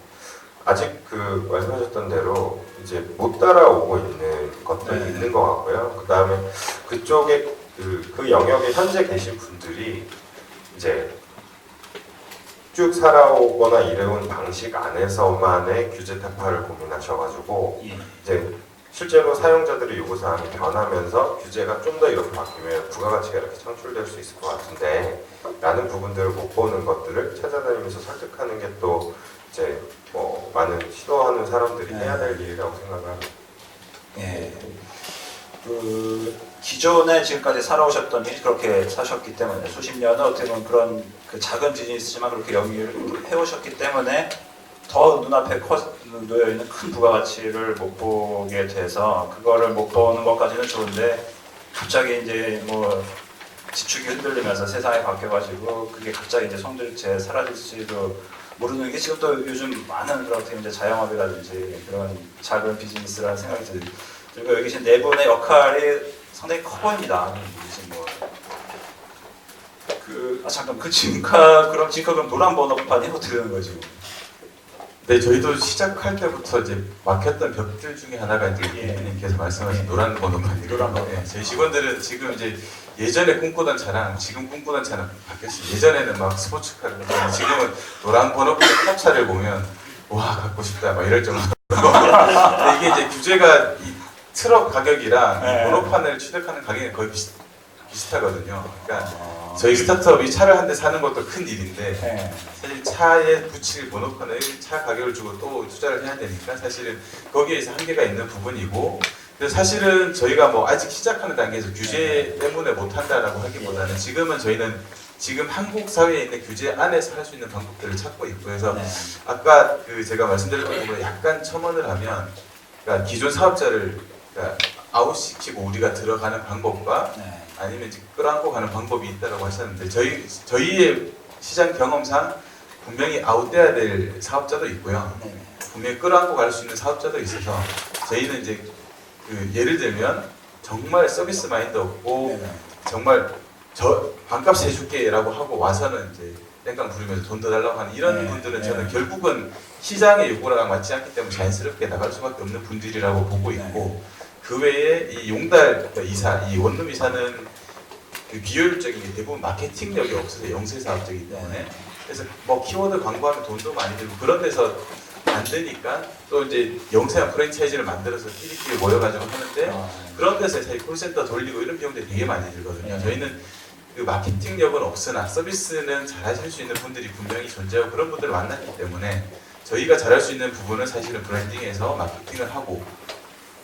아직 그 말씀하셨던 대로 이제 못 따라오고 있는 것들이 네. 있는 것 같고요. 그 다음에 그쪽에 그 영역에 현재 계신 분들이 이제 쭉 살아오거나 일해온 방식 안에서만의 규제 타파를 고민하셔가지고 예. 이제 실제로 사용자들의 요구사항이 변하면서 규제가 좀 더 이렇게 바뀌면 부가가치가 이렇게 창출될 수 있을 것 같은데 라는 부분들을 못 보는 것들을 찾아다니면서 설득하는 게 또 이제 뭐 많은 시도하는 사람들이 네. 해야 될 일이라고 생각을 합니다. 예. 그 기존에 지금까지 살아오셨던 일이 그렇게 사셨기 때문에 수십 년을 어떻게 보면 그런 그 작은 비즈니스지만 그렇게 영위를 해오셨기 때문에 더 눈앞에 놓여 있는 큰 부가가치를 못 보게 돼서 그거를 못 보는 것까지는 좋은데 갑자기 이제 뭐 지축이 흔들리면서 세상이 바뀌어가지고 그게 갑자기 이제 성들채 사라질지도 모르는 게 지금 또 요즘 많은 그렇게 이제 자영업이라든지 그런 작은 비즈니스라는 생각이 들고 그리고 여기 계신 네 분의 역할이 상당히 커 보입니다. 지금 뭐 잠깐 그 진카 그럼 노란 번호판이 어떻게 되는 거지? 네, 저희도 시작할 때부터 이제 막혔던 벽들 중에 하나가 이제 예. 대표님께서 말씀하신 노란 번호판이에요. 노란 번호판. 예, 저희 직원들은 지금 이제 예전에 꿈꾸던 차랑 지금 꿈꾸던 차는 바뀌었어요. 예전에는 막 스포츠카를 보면 지금은 노란 번호판 탑차를 보면 와 갖고 싶다 막 이럴 정도로. 근데 이게 이제 규제가 이 트럭 가격이랑 이 네. 번호판을 취득하는 가격이 거의 비슷하거든요. 그러니까 저희 스타트업이 차를 한 대 사는 것도 큰 일인데 네. 사실 차에 붙일 번호판에 차 가격을 주고 또 투자를 해야 되니까 사실은 거기에서 한계가 있는 부분이고 근데 사실은 저희가 뭐 아직 시작하는 단계에서 규제 때문에 못한다라고 하기보다는 지금은 저희는 지금 한국 사회에 있는 규제 안에서 할 수 있는 방법들을 찾고 있고 그래서 네. 아까 그 제가 말씀드렸던 부분에 약간 첨언을 하면 그러니까 기존 사업자를 그러니까 아웃시키고 우리가 들어가는 방법과 네. 아니면 이제 끌어안고 가는 방법이 있다고 하셨는데 저희의 시장 경험상 분명히 아웃돼야 될 사업자도 있고요. 네. 분명히 끌어안고 갈 수 있는 사업자도 있어서 저희는 이제 그 예를 들면 정말 서비스 마인드 없고 네. 정말 저 반값 해줄게라고 하고 와서는 이제 땡깡 부리면서 돈 더 달라고 하는 이런 네. 분들은 네. 저는 결국은 시장의 요구랑 맞지 않기 때문에 자연스럽게 나갈 수밖에 없는 분들이라고 보고 있고 그 외에 이 용달 이사, 이 원룸 이사는 그 비효율적인 게 대부분 마케팅력이 없어서 영세 사업자이기 때문에 그래서 뭐 키워드 광고하면 돈도 많이 들고 그런 데서 안 되니까 또 이제 영세한 프랜차이즈를 만들어서 끼리끼리 모여가지고 하는데 그런 데서 사실 콜센터 돌리고 이런 비용들이 되게 많이 들거든요. 저희는 그 마케팅력은 없으나 서비스는 잘하실 수 있는 분들이 분명히 존재하고 그런 분들을 만났기 때문에 저희가 잘할 수 있는 부분은 사실은 브랜딩에서 마케팅을 하고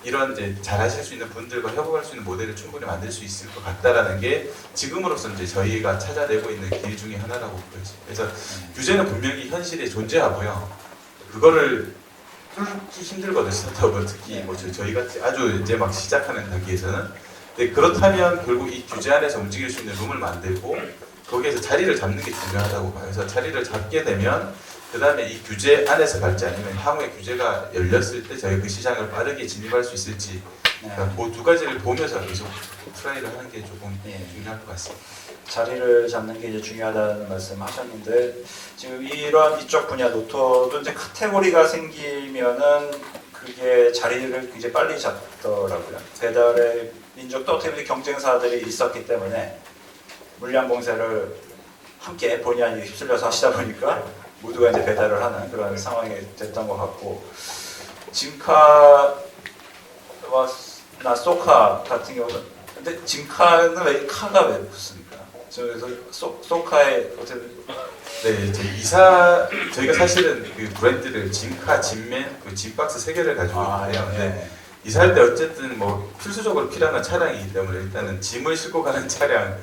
이런 이제 잘하실 수 있는 분들과 협업할 수 있는 모델을 충분히 만들 수 있을 것 같다라는 게 지금으로서 이제 저희가 찾아내고 있는 길 중에 하나라고 보여집니다. 그래서 규제는 분명히 현실에 존재하고요. 그거를 뚫기 힘들거든요. 스타트업은 특히 뭐 저희 같이 아주 이제 막 시작하는 단계에서는. 근데 그렇다면 결국 이 규제 안에서 움직일 수 있는 룸을 만들고 거기에서 자리를 잡는 게 중요하다고 봐요. 그래서 자리를 잡게 되면 그 다음에 이 규제 안에서 갈지 아니면 향후에 규제가 열렸을 때 저희 그 시장을 빠르게 진입할 수 있을지 그러니까 그 두 가지를 보면서 계속 트라이를 하는 게 조금 중요할 것 같습니다. 자리를 잡는 게 이제 중요하다는 말씀하셨는데 지금 이런 이쪽 분야 노토도 이제 카테고리가 생기면은 그게 자리를 굉장히 빨리 잡더라고요. 배달의 민족도 어떻게 보면 경쟁사들이 있었기 때문에 물량 봉쇄를 함께 본의 아니게 휩쓸려서 하시다 보니까 모두가 이제 배달을 하는 그런 상황이 됐던 것 같고 진카와 소카 같은 경우는 근데 진카는 왜 카가 왜 붙습니까? 그래서 소카에 어떻게 네, 저희가 사실은 그 브랜드를 진카, 진맨, 그 진박스 세 개를 가지고 있는데요. 근데 이사할 때 어쨌든 뭐 필수적으로 필요한 건 차량이기 때문에 일단은 짐을 싣고 가는 차량을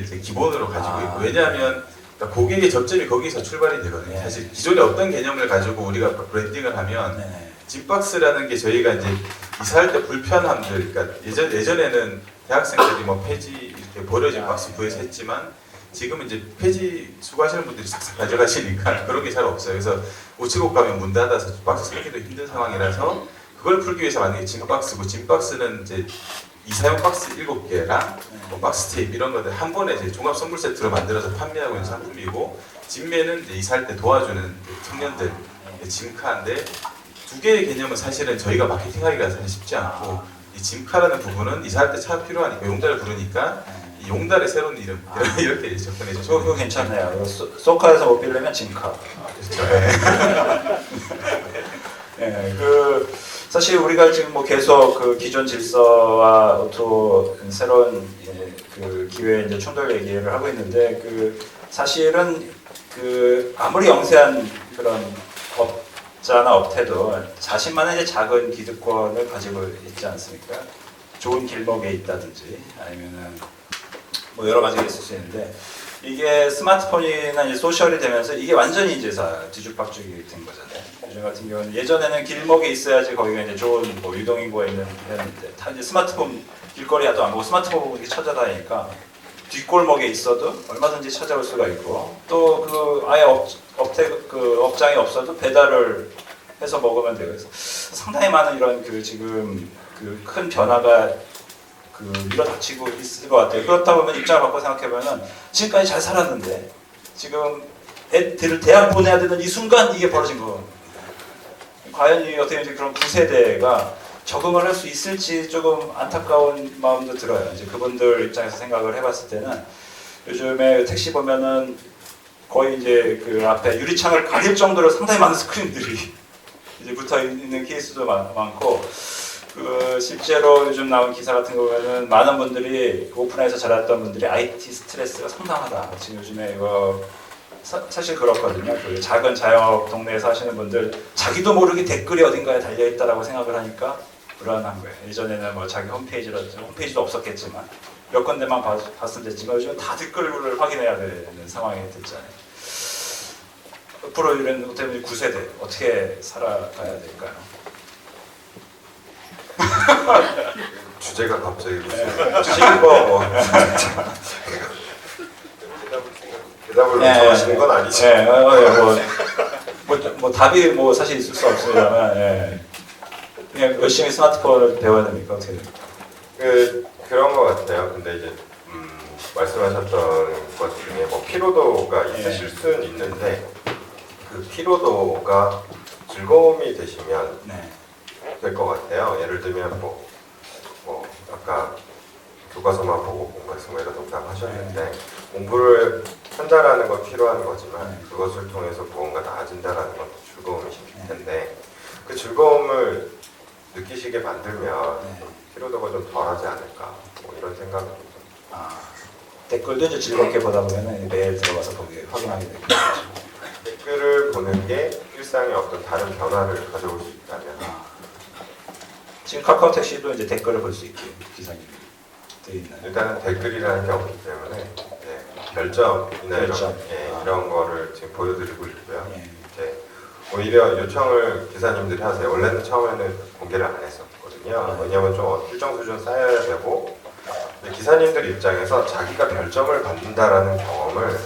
이제 기본으로 가지고 있고 왜냐하면 그러니까 고객의 접점이 거기서 출발이 되거든요. 네. 사실 기존에 어떤 개념을 가지고 우리가 브랜딩을 하면 네. 짐박스라는 게 저희가 이제 이사할 때 불편함들, 그러니까 예전에는 대학생들이 뭐 폐지 이렇게 버려진 박스 구해서 했지만 지금은 이제 폐지 수거하시는 분들이 싹싹 가져가시니까 그런 게 잘 없어요. 그래서 우체국 가면 문 닫아서 박스 쓰기도 힘든 상황이라서 그걸 풀기 위해서 만든 게 짐박스고 짐박스는 이제 이사용 박스 7개랑 뭐 박스 테이프 이런 것들 한 번에 이제 종합 선물 세트로 만들어서 판매하고 있는 상품이고 짐매는 이제 이사할 때 도와주는 청년들 짐카인데 두 개의 개념은 사실은 저희가 마케팅하기가 사실 쉽지 않고 이 짐카라는 부분은 이사할 때 차 필요하니까 용달을 부르니까 이 용달의 새로운 이름 이렇게 접근해 주시면 그거 괜찮네요. 소카에서 못 빌려면 짐카. 그렇죠. 네. 네, 그 사실 우리가 지금 뭐 계속 그 기존 질서와 또 새로운 그 기회 이제 충돌 얘기를 하고 있는데 그 사실은 그 아무리 영세한 그런 업자나 업태도 자신만의 이제 작은 기득권을 가지고 있지 않습니까? 좋은 길목에 있다든지 아니면은 뭐 여러 가지가 있을 수 있는데 이게 스마트폰이나 이제 소셜이 되면서 이게 완전히 이제 뒤죽박죽이 된 거잖아요. 요즘 같은 경우는 예전에는 길목에 있어야지 거기가 이제 좋은 뭐 유동인구가 있는 데였는데 다 이제 스마트폰 길거리야도 안 보고 스마트폰 보고 이렇게 찾아다니니까 뒷골목에 있어도 얼마든지 찾아올 수가 있고 또 그 아예 업장이 없어도 배달을 해서 먹으면 돼요. 그래서 상당히 많은 이런 그 지금 그 큰 변화가 그 밀어닥치고 있을 것 같아요. 그렇다 보면 입장을 바꿔 생각해보면 지금까지 잘 살았는데 지금 애들을 대학 보내야 되는 이 순간 이게 벌어진 거. 과연 이 어떻게 이제 그런 구세대가 적응을 할 수 있을지 조금 안타까운 마음도 들어요. 이제 그분들 입장에서 생각을 해봤을 때는 요즘에 택시 보면은 거의 이제 그 앞에 유리창을 가릴 정도로 상당히 많은 스크린들이 이제 붙어 있는 케이스도 많고. 그 실제로 요즘 나온 기사 같은 거 보면은 많은 분들이 오픈해서 자랐던 분들이 IT 스트레스가 상당하다. 지금 요즘에 이거 사실 그렇거든요. 그 작은 자영업 동네에 사시는 분들 자기도 모르게 댓글이 어딘가에 달려 있다라고 생각을 하니까 불안한 거예요. 예전에는 뭐 자기 홈페이지도 없었겠지만 몇 군데만 봤으면 됐지만 요즘은 다 댓글을 확인해야 되는 상황이 됐잖아요. 앞으로 이런 어떻게 보면 구세대 어떻게 살아가야 될까요? 주제가 갑자기 무슨 대답을 네. 요청하시는 건 아니죠. 뭐 답이 뭐 사실 있을 수 없습니다만 그냥 열심히 스마트폰을 배워야 됩니까? 어떻게 됩니까? 그런 것 같아요. 근데 이제 말씀하셨던 것 중에 뭐 피로도가 있으실 수는 있는데 그 피로도가 즐거움이 되시면 네. 될 것 같아요. 예를 들면 뭐 아까 교과서만 보고 공부해서 뭐 이런 농담하셨는데 공부를 한다라는 건 필요한 거지만 그것을 통해서 무언가 나아진다라는 건 즐거움이실 텐데 그 즐거움을 느끼시게 만들면 피로도가 좀 덜하지 않을까 뭐 이런 생각을 합니다. 댓글도 이제 즐겁게 보다 보면 매일 들어가서 확인하게 되겠죠. 댓글을 보는 게 일상에 어떤 다른 변화를 가져올 수 있다면 지금 카카오 택시도 이제 댓글을 볼 수 있게 기사님이 되어 있나요? 일단은 댓글이라는 게 없기 때문에 별점이나 별점. 이런 거를 지금 보여드리고 있고요. 예. 이제 오히려 요청을 기사님들이 하세요. 원래는 처음에는 공개를 안 했었거든요. 왜냐하면 좀 일정 수준 쌓여야 되고 기사님들 입장에서 자기가 별점을 받는다라는 경험을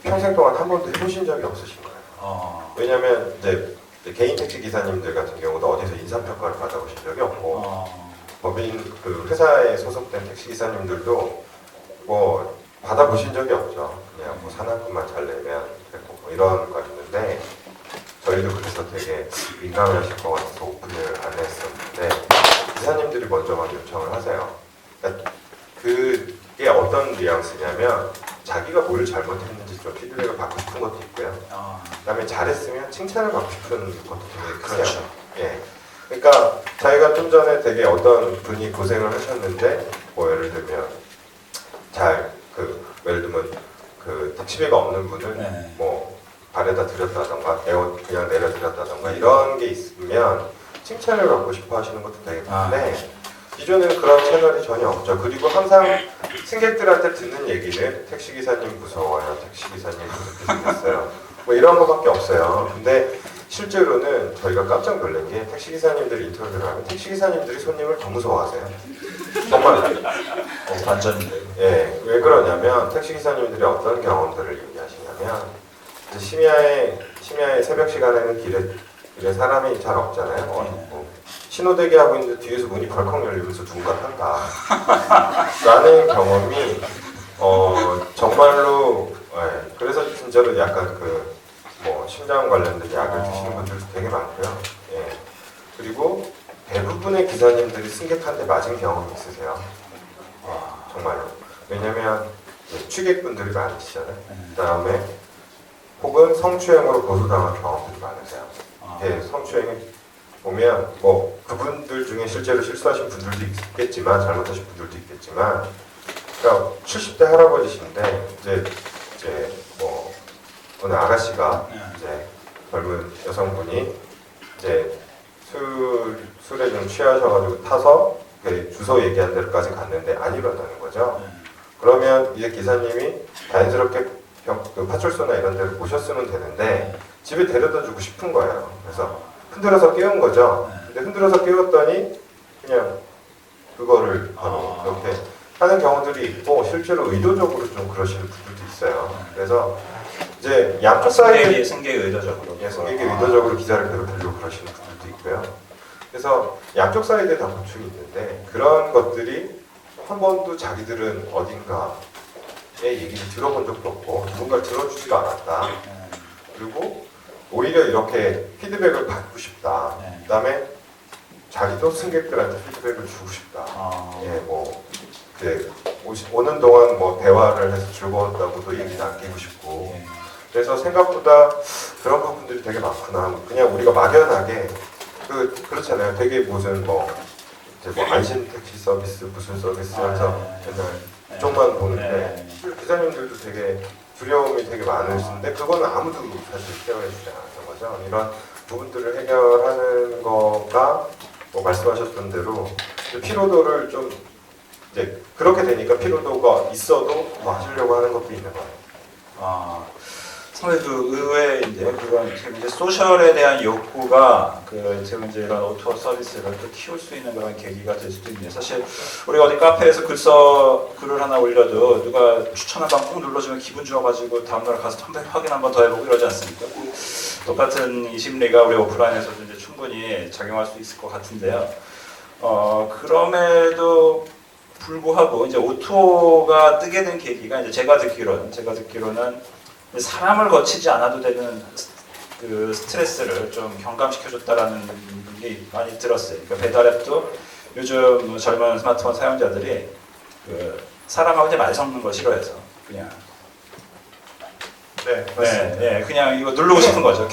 평생 동안 한 번도 해보신 적이 없으신 거예요. 왜냐하면 이제 개인 택시 기사님들 같은 경우도 어디서 인사평가를 받아보신 적이 없고 법인 그 회사에 소속된 택시 기사님들도 뭐 받아보신 적이 없죠. 그냥 뭐 산학금만 잘 내면 되고 뭐 이런 거 있는데 저희도 그래서 되게 민감하실 것 같아서 오픈을 안 했었는데 기사님들이 먼저 요청을 하세요. 그러니까 그게 어떤 뉘앙스냐면 자기가 뭘 잘못했는지 좀 피드백을 받고 싶은 것도 있고요. 그다음에 잘했으면 칭찬을 받고 싶은 것도 되게 크세요. 그렇죠. 예. 그러니까 자기가 좀 전에 되게 어떤 분이 고생을 하셨는데 뭐 예를 들면 예를 들면 그 택시비가 없는 분은 뭐 발에다 드렸다던가 그냥 내려드렸다던가 이런 게 있으면 칭찬을 받고 싶어 하시는 것도 되게 많은데 기존에는 그런 채널이 전혀 없죠. 그리고 항상 승객들한테 듣는 얘기는 택시기사님 무서워요. 택시기사님 무섭게 생겼어요. 뭐 이런 거밖에 없어요. 근데 실제로는 저희가 깜짝 놀란 게 택시기사님들 인터뷰를 하면 택시기사님들이 손님을 더 무서워하세요. 정말. 반전인데요. 예, 왜 그러냐면 택시기사님들이 어떤 경험들을 얘기하시냐면 이제 심야의 새벽 시간에는 길에 사람이 잘 없잖아요. 어둡고 신호대기 하고 있는데 뒤에서 문이 벌컥 열리면서 누군가 탄다 라는 경험이 정말로 그래서 진짜로 약간 뭐 심장 관련된 약을 드시는 분들도 되게 많고요. 예. 그리고 대부분의 기사님들이 승객한테 맞은 경험이 있으세요. 정말로. 왜냐면 취객분들이 많으시잖아요. 그 다음에 혹은 성추행으로 고소당한 경험들이 많으세요. 예, 성추행이 보면 뭐 그분들 중에 실제로 실수하신 분들도 있겠지만 잘못하신 분들도 있겠지만 그러니까 70대 할아버지신데 이제 뭐 어느 아가씨가 이제 젊은 여성분이 이제 술에 좀 취하셔가지고 타서 주소 얘기한 데로까지 갔는데 안 일어나는 거죠. 그러면 이제 기사님이 자연스럽게 그 파출소나 이런 데를 모셨으면 되는데 집에 데려다 주고 싶은 거예요. 그래서 흔들어서 깨운 거죠. 근데 흔들어서 깨웠더니 그냥 그거를 바로 이렇게 하는 경우들이 있고 실제로 의도적으로 좀 그러시는 분들도 있어요. 그래서 이제 양쪽 사이드 승객이 의도적으로 승객이 의도적으로 기자를 괴롭히려고 그러시는 분들도 있고요. 그래서 양쪽 사이드에 다 고충이 있는데 그런 것들이 한 번도 자기들은 어딘가의 얘기를 들어본 적도 없고 누군가를 들어주지도 않았다. 그리고 오히려 이렇게 피드백을 받고 싶다. 그 다음에 자기도 승객들한테 피드백을 주고 싶다. 예, 뭐 오는 동안 뭐 대화를 해서 즐거웠다고도 얘기 남기고 싶고. 그래서 생각보다 그런 부분들이 되게 많구나. 그냥 우리가 막연하게 그렇잖아요. 되게 무슨 이제 안심 택시 서비스 무슨 서비스 해서 맨날 쪽만 보는데 기사님들도 되게 두려움이 되게 많으신데 그거는 아무도 사실 케어해주지 않았던 거죠. 이런 부분들을 해결하는 거가 뭐 말씀하셨던 대로 피로도를 좀 이제 그렇게 되니까 피로도가 있어도 더 하시려고 하는 것도 있는 거예요. 상당히 의외인데 그런 이제 소셜에 대한 욕구가 지금 이제 이런 오토 서비스를 또 키울 수 있는 그런 계기가 될 수도 있네요. 사실 우리가 어디 카페에서 글을 하나 올려도 누가 추천한 방 꾹 눌러주면 기분 좋아가지고 다음날 가서 한번 확인 한 번 더 해보고 이러지 않습니까? 똑같은 이 심리가 우리 오프라인에서도 이제 충분히 작용할 수 있을 것 같은데요. 그럼에도 불구하고 이제 오토가 뜨게 된 계기가 이제 제가 듣기로는 사람을 거치지 않아도 되는 그 스트레스를 좀 경감시켜줬다라는 게 많이 들었어요. 그러니까 배달앱도 요즘 젊은 스마트폰 사용자들이 사람하고 이제 말 섞는 거 싫어해서 그냥 그냥 이거 누르고 싶은 거죠.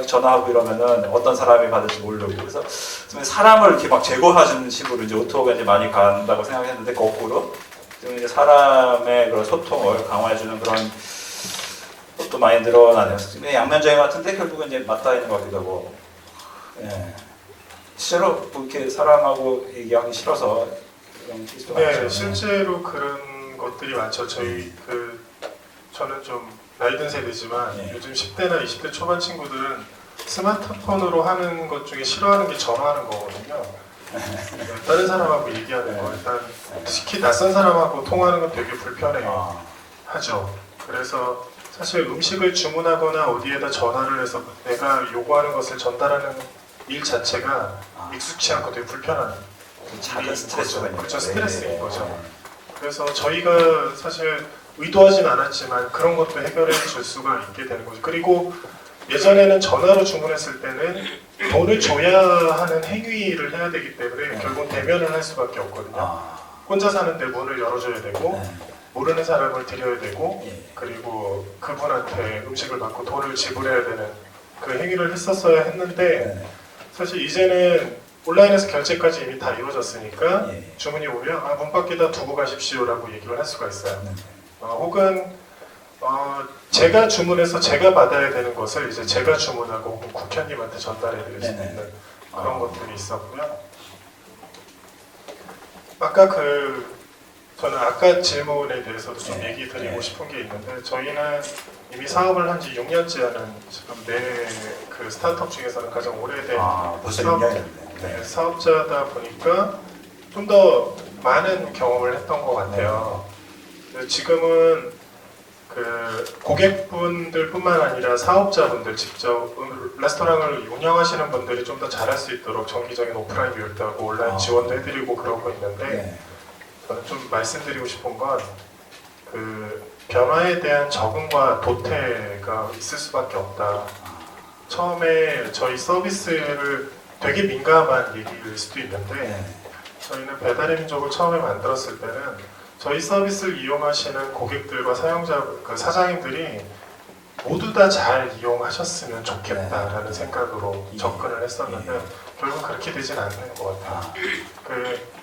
전화하고 이러면은 어떤 사람이 받을지 모르고 그래서 사람을 이렇게 막 제거하는 식으로 이제 오토가 이제 많이 간다고 생각했는데 거꾸로 좀 이제 사람의 그런 소통을 강화해주는 그런 또 많이 늘어나네요. 양면적인 것 같은데 결국은 이제 맞닿아 있는 것 같기도 하고. 실제로 뭐 이렇게 사람하고 얘기하기 싫어서 그런 케이스도 많죠. 실제로 그런 것들이 많죠. 저는 좀 나이 든 세대지만 요즘 10대나 20대 초반 친구들은 스마트폰으로 하는 것 중에 싫어하는 게 전화하는 거거든요. 다른 사람하고 얘기하는 거 일단 특히 낯선 사람하고 통화하는 건 되게 불편해요. 하죠. 그래서 사실 음식을 주문하거나 어디에다 전화를 해서 내가 요구하는 것을 전달하는 일 자체가 익숙치 않고 되게 불편한 작은 스트레스가 있는 그렇죠. 스트레스인 거죠. 그래서 저희가 사실 의도하진 않았지만 그런 것도 해결해 줄 수가 있게 되는 거죠. 그리고 예전에는 전화로 주문했을 때는 돈을 줘야 하는 행위를 해야 되기 때문에 결국 대면을 할 수밖에 없거든요. 혼자 사는데 문을 열어줘야 되고 모르는 사람을 드려야 되고 그리고 그분한테 음식을 받고 돈을 지불해야 되는 그 행위를 했었어야 했는데 사실 이제는 온라인에서 결제까지 이미 다 이루어졌으니까 주문이 오면 문 밖에다 두고 가십시오라고 얘기를 할 수가 있어요. 혹은 제가 주문해서 제가 받아야 되는 것을 이제 제가 주문하고 국회의원님한테 전달해 드릴 수 있는 그런 것들이 있었고요. 아까 저는 아까 질문에 대해서도 좀 네. 얘기 드리고 네. 싶은 게 있는데 저희는 이미 사업을 한 지 6년째 하는 지금 그 스타트업 중에서는 가장 오래된 벌써 사업- 6년이 됐네. 사업자다 보니까 좀 더 많은 경험을 했던 것 같아요. 근데 지금은 그 고객분들뿐만 아니라 사업자분들 직접 레스토랑을 운영하시는 분들이 좀 더 잘할 수 있도록 정기적인 오프라인 교육도 하고 온라인 지원도 해드리고 그러고 있는데 네. 저는 좀 말씀드리고 싶은 건 그 변화에 대한 적응과 도태가 있을 수밖에 없다. 처음에 저희 서비스를 되게 민감한 얘기일 수도 있는데 네. 저희는 배달의 민족을 처음에 만들었을 때는 저희 서비스를 이용하시는 고객들과 사용자, 그 사장님들이 모두 다 잘 이용하셨으면 좋겠다라는 생각으로 예. 접근을 했었는데 결국 그렇게 되진 않는 것 같아요. 아,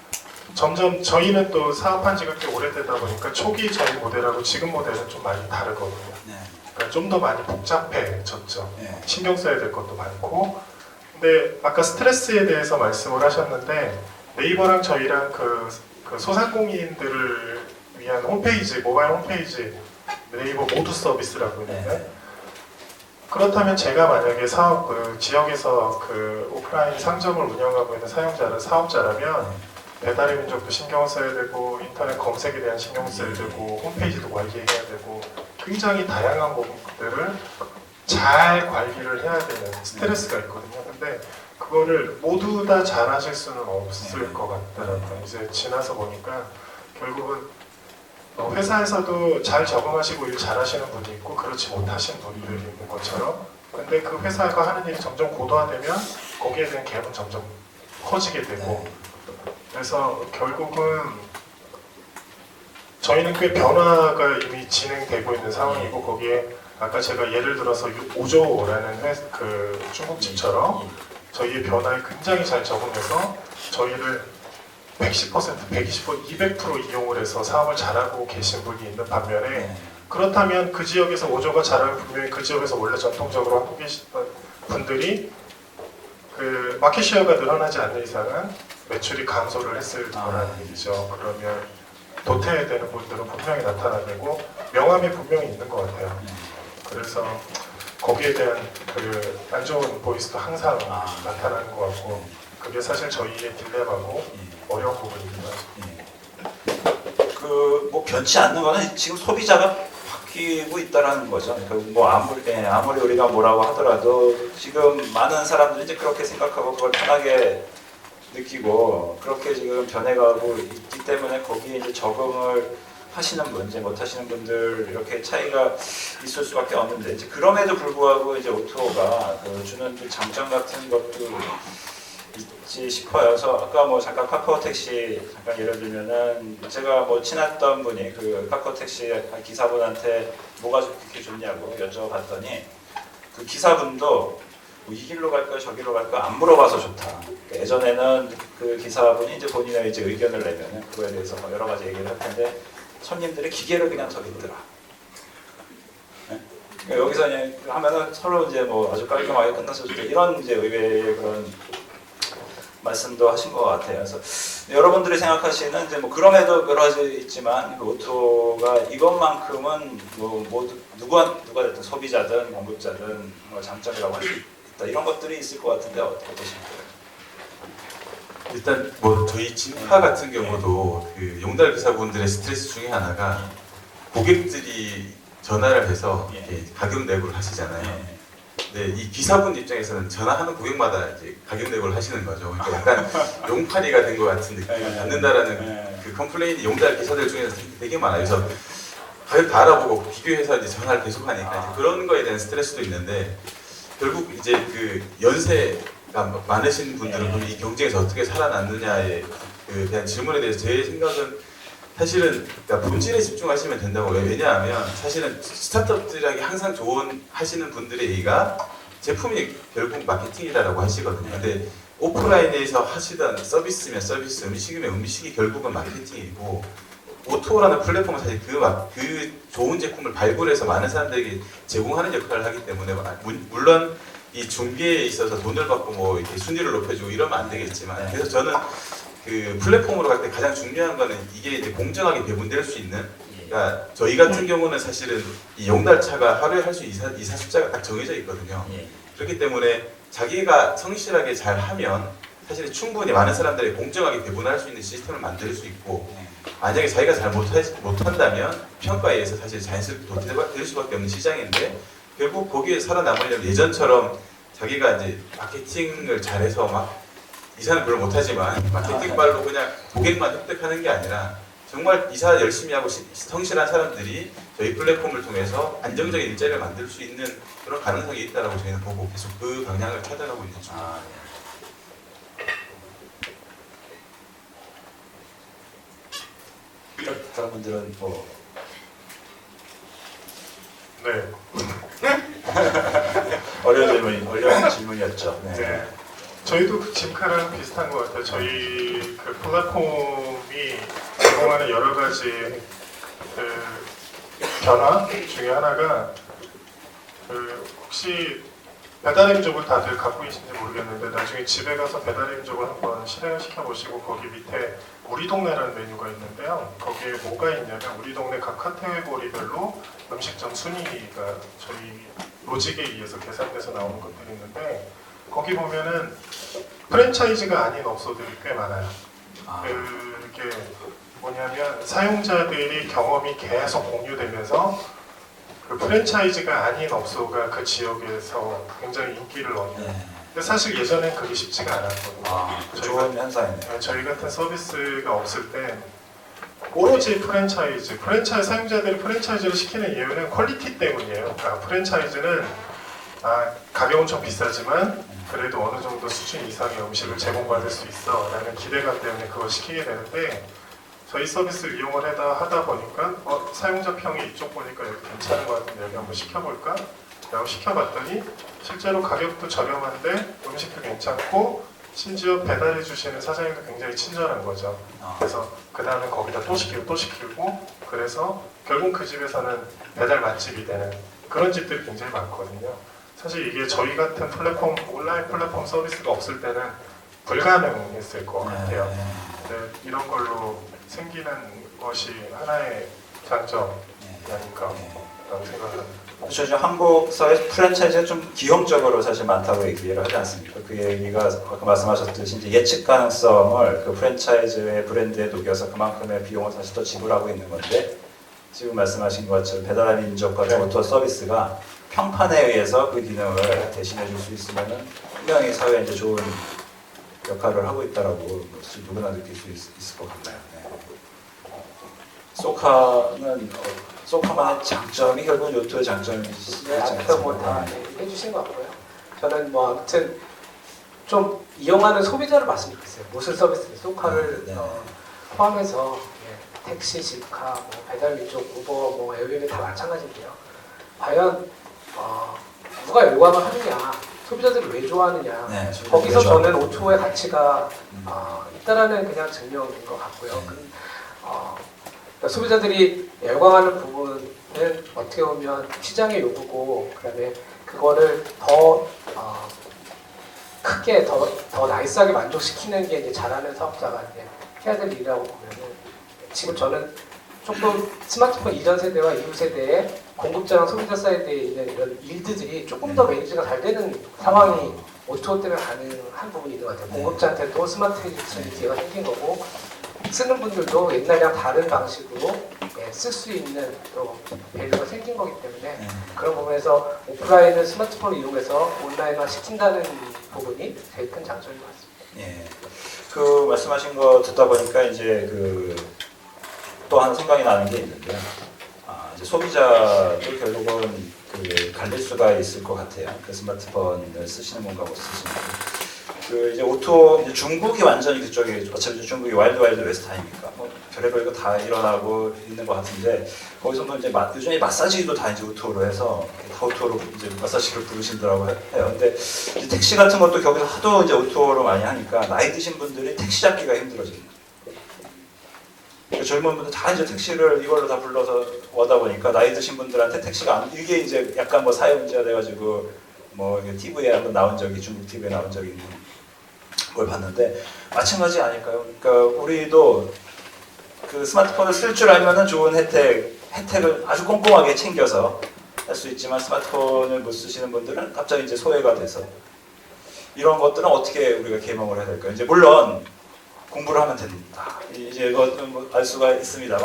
점점 저희는 또 사업한 지가 꽤 오래되다 보니까 초기 저희 모델하고 지금 모델은 좀 많이 다르거든요. 네. 그러니까 좀 더 많이 복잡해졌죠. 네. 신경 써야 될 것도 많고. 근데 아까 스트레스에 대해서 말씀을 하셨는데 네이버랑 저희랑 그 소상공인들을 위한 홈페이지, 모바일 홈페이지 네이버 모두 서비스라고 있는데 네. 그렇다면 제가 만약에 지역에서 그 오프라인 상점을 운영하고 있는 사업자라면 배달의 민족도 신경 써야 되고 인터넷 검색에 대한 신경 써야 되고 홈페이지도 관리해야 되고 굉장히 다양한 부분들을 잘 관리를 해야 되는 스트레스가 있거든요. 근데 그거를 모두 다 잘하실 수는 없을 것 같더라고요. 이제 지나서 보니까 결국은 회사에서도 잘 적응하시고 일 잘하시는 분이 있고 그렇지 못하신 분들이 있는 것처럼 근데 그 회사가 하는 일이 점점 고도화되면 거기에 대한 갭은 점점 커지게 되고 그래서 결국은 저희는 꽤 변화가 이미 진행되고 있는 상황이고 거기에 아까 제가 예를 들어서 오조라는 그 중국집처럼 저희의 변화에 굉장히 잘 적응해서 저희를 110%, 120%, 200% 이용을 해서 사업을 잘하고 계신 분이 있는 반면에 그렇다면 그 지역에서 오조가 잘하면 분명히 그 지역에서 원래 전통적으로 하고 계시던 분들이 그 마켓시어가 늘어나지 않는 이상은 매출이 감소를 했을 거라는 얘기죠. 그러면 도태되는 분들은 분명히 나타나고 명함이 분명히 있는 것 같아요. 그래서 거기에 대한 그 안 좋은 보이스도 항상 나타나는 것 같고 그게 사실 저희의 딜레마고 어려운 부분입니다. 뭐 변치 않는 거는 지금 소비자가 바뀌고 있다라는 거죠. 그러니까 뭐 아무리 우리가 뭐라고 하더라도 지금 많은 사람들이 이제 그렇게 생각하고 그걸 편하게 느끼고 그렇게 지금 변해가고 있기 때문에 거기에 이제 적응을 하시는 분, 이제 못 하시는 분들 이렇게 차이가 있을 수밖에 없는데 이제 그럼에도 불구하고 이제 오토가 주는 그 장점 같은 것도 있지 싶어요. 그래서 아까 뭐 잠깐 카카오 택시 잠깐 예를 들면은 제가 뭐 친했던 분이 그 카카오 택시 기사분한테 뭐가 그렇게 좋냐고 여쭤봤더니 그 기사분도 뭐 이 길로 갈까 저 길로 갈까 안 물어봐서 좋다. 그러니까 예전에는 그 기사분이 이제 본인의 이제 의견을 내면은 그거에 대해서 뭐 여러 가지 얘기를 할 텐데 손님들의 기계를 그냥 서 있더라. 네? 그러니까 여기서 그냥 하면은 서로 이제 뭐 아주 깔끔하게 끝났을 때 이런 이제 의외의 그런 말씀도 하신 것 같아요. 그래서 여러분들이 생각하시는 이제 뭐 그럼에도 여러 가지 있지만 그 오토가 이것만큼은 뭐 모두 누가 됐든 소비자든 공급자든 뭐 장점이라고 할 수 있다 이런 것들이 있을 것 같은데 어떠십니까? 일단 뭐 저희 진파 같은 경우도 그 용달 기사분들의 스트레스 중에 하나가 고객들이 전화를 해서 이렇게 가격 내고를 하시잖아요. 근데 이 기사분 입장에서는 전화하는 고객마다 이제 가격 내고를 하시는 거죠. 그러니까 약간 용팔이가 된 것 같은 느낌을 받는다라는 그 컴플레인이 용달 기사들 중에서 되게 많아요. 그래서 가격 다 알아보고 비교해서 이제 전화를 계속하니까 이제 그런 거에 대한 스트레스도 있는데 결국 이제 그 연세가 많으신 분들은 그럼 이 경쟁에서 어떻게 살아남느냐에 대한 질문에 대해서 제 생각은 사실은 그러니까 본질에 집중하시면 된다고 해요. 왜냐하면 사실은 스타트업들에게 항상 하시는 분들의 얘기가 제품이 결국 마케팅이다라고 하시거든요. 근데 오프라인에서 하시던 서비스면 서비스, 음식이면 음식이 결국은 마케팅이고 오토라는 플랫폼은 사실 그 좋은 제품을 발굴해서 많은 사람들에게 제공하는 역할을 하기 때문에 물론 이 중개에 있어서 돈을 받고 뭐 이렇게 순위를 높여주고 이러면 안 되겠지만, 네. 그래서 저는 그 플랫폼으로 갈 때 가장 중요한 거는 이게 이제 공정하게 배분될 수 있는, 그러니까 저희 같은 경우는 사실은 이 용달차가 하루에 할 수 있는 이사 숫자가 딱 정해져 있거든요. 예. 그렇기 때문에 자기가 성실하게 잘 하면 사실 충분히 많은 사람들이 공정하게 배분할 수 있는 시스템을 만들 수 있고, 만약에 자기가 잘 못한다면 평가에 의해서 사실 자연스럽게 도태될 수밖에 없는 시장인데, 결국 거기에 살아남으려면 예전처럼 자기가 이제 마케팅을 잘해서 막 이사는 별로 못하지만 마케팅발로 그냥 고객만 획득하는 게 아니라 정말 이사 열심히 하고 성실한 사람들이 저희 플랫폼을 통해서 안정적인 일자리를 만들 수 있는 그런 가능성이 있다고 저희는 보고 계속 그 방향을 찾아가고 있는 중입니다. 아, 예. 다른 분들은 뭐 네. 어려운 질문이었죠. 네. 네. 저희도 그 짐카랑 비슷한 것 같아요. 저희 그 플랫폼이 제공하는 여러 가지 그 변화 중에 하나가 그 혹시 배달임족을 다들 갖고 계신지 모르겠는데 나중에 집에 가서 배달임족을 한번 실행을 시켜보시고 거기 밑에 우리 동네라는 메뉴가 있는데요. 거기에 뭐가 있냐면 우리 동네 각 카테고리별로 음식점 순위가 저희 로직에 의해서 계산돼서 나오는 것들이 있는데 거기 보면은 프랜차이즈가 아닌 업소들이 꽤 많아요. 아, 그게 뭐냐면 사용자들이 경험이 계속 공유되면서 그 프랜차이즈가 아닌 업소가 그 지역에서 굉장히 인기를 얻는. 네. 근데 사실 예전엔 그게 쉽지가 않았거든요. 아, 좋은 현상이네요. 저희 같은 서비스가 없을 때 오로지 프랜차이즈 사용자들이 프랜차이즈를 시키는 이유는 퀄리티 때문이에요. 그러니까 프랜차이즈는 가격은 좀 비싸지만 그래도 어느 정도 수준 이상의 음식을 제공받을 수 있어 라는 기대감 때문에 그걸 시키게 되는데 저희 서비스를 이용을 하다 보니까 사용자 평이 이쪽 보니까 여기 괜찮은 것 같은데 여기 한번 시켜볼까? 라고 시켜봤더니 실제로 가격도 저렴한데 음식도 괜찮고 심지어 배달해 주시는 사장님도 굉장히 친절한 거죠. 그래서 그 다음에 거기다 또 시키고 그래서 결국 그 집에서는 배달 맛집이 되는 그런 집들이 굉장히 많거든요. 사실 이게 저희 같은 플랫폼, 온라인 플랫폼 서비스가 없을 때는 불가능했을 것 같아요. 근데 이런 걸로 생기는 것이 하나의 장점이 아닐까 라고 생각합니다. 그렇죠. 지금 한국 사회 프랜차이즈가 좀 기형적으로 사실 많다고 얘기를 하지 않습니까? 그 얘기가 아까 말씀하셨듯이 이제 예측 가능성을 그 프랜차이즈의 브랜드에 녹여서 그만큼의 비용을 사실 더 지불하고 있는 건데 지금 말씀하신 것처럼 배달의 민족 같은 오토 서비스가 평판에 의해서 그 기능을 대신해 줄 수 있으면은 분명히 사회에 이제 좋은 역할을 하고 있다라고 사실 누구나 느낄 수 있을 것 같나요? 네. 소카만의 장점이 결국은 요토의 장점이시지 네, 앞에서 않습니까? 뭐다 해주신 것 같고요. 저는 뭐 아무튼 좀 이용하는 소비자를 봤으면 좋겠어요. 무슨 서비스, 소카를 네. 포함해서 택시, 집카, 뭐 배달민족, 우버, 뭐 에어비앤비 다 마찬가지인데요. 과연 누가 열광을 하느냐, 소비자들이 왜 좋아하느냐, 네, 거기서 왜 저는 좋아하느냐. 오토의 가치가 있다라는 그냥 증명인 것 같고요. 네. 그러니까 소비자들이 열광하는 부분은 어떻게 보면 시장의 요구고, 그다음에 그거를 더 크게 더 나이스하게 만족시키는 게 이제 잘하는 사업자가 이제 해야 될 일이라고 보면은 지금 저는 조금 스마트폰 이전 세대와 이후 세대의 공급자랑 소비자 사이드에 있는 이런 일들이 조금 더 매니지가 잘 되는 상황이 오토 때문에 가능한 부분이 있는 것 같아요. 공급자한테도 스마트해질 기회가 생긴 거고 쓰는 분들도 옛날이랑 다른 방식으로 쓸 수 있는 또 밸류가 생긴 거기 때문에 그런 부분에서 오프라인을 스마트폰을 이용해서 온라인화 시킨다는 부분이 제일 큰 장점인 것 같습니다. 예. 그 말씀하신 거 듣다 보니까 이제 또 하나 생각이 나는 게 있는데요. 이제 소비자도 결국은 갈릴 수가 있을 것 같아요. 그 스마트폰을 쓰시는 분과 못 쓰시는 분. 이제 오토 이제 중국이 완전히 그쪽에 어차피 중국이 와일드 웨스트 아닙니까? 뭐 별의별 거 다 일어나고 있는 것 같은데 거기서 뭐 이제 요즘에 마사지도 다 이제 오토로 해서 다 오토로 이제 마사지를 부르신다고 해요. 근데 이제 택시 같은 것도 거기서 하도 이제 오토로 많이 하니까 나이 드신 분들이 택시 잡기가 힘들어집니다. 젊은 분들 다 이제 택시를 이걸로 다 불러서 오다 보니까 나이 드신 분들한테 택시가 이게 이제 약간 뭐 사회 문제가 돼가지고 뭐 TV에 한번 나온 적이 중국 TV에 나온 적이 있는 걸 봤는데 마찬가지 아닐까요? 그러니까 우리도 그 스마트폰을 쓸 줄 알면은 좋은 혜택을 아주 꼼꼼하게 챙겨서 할 수 있지만 스마트폰을 못 쓰시는 분들은 갑자기 이제 소외가 돼서 이런 것들은 어떻게 우리가 개방을 해야 될까요? 이제 물론 공부를 하면 됩니다. 이제 이것은 뭐알 수가 있습니다만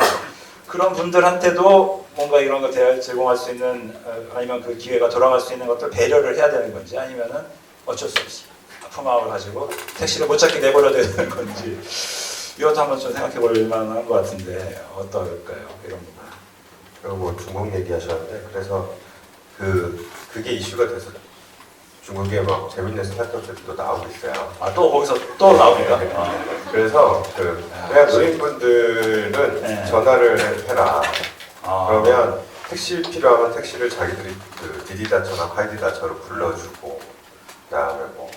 그런 분들한테도 뭔가 이런 거 제공할 수 있는 아니면 그 기회가 돌아갈 수 있는 것들 배려를 해야 되는 건지 아니면은 어쩔 수 없이 품함을 가지고 택시를 못 찾게 내버려야 되는 건지 이것도 한번 좀 생각해 볼 만한 것 같은데 어떨까요? 이런 부분. 그리고 뭐 중국 얘기하셨는데 그래서 그게 이슈가 돼서 중국에 막 재밌는 스타트업들도 나오고 있어요. 아 또 거기서 또 나옵니까? 아. 그래서 그냥 노인분들은 네. 전화를 해라. 아. 그러면 택시 필요하면 택시를 자기들이 디디다처나 카이디다처로 불러주고 그다음에 뭐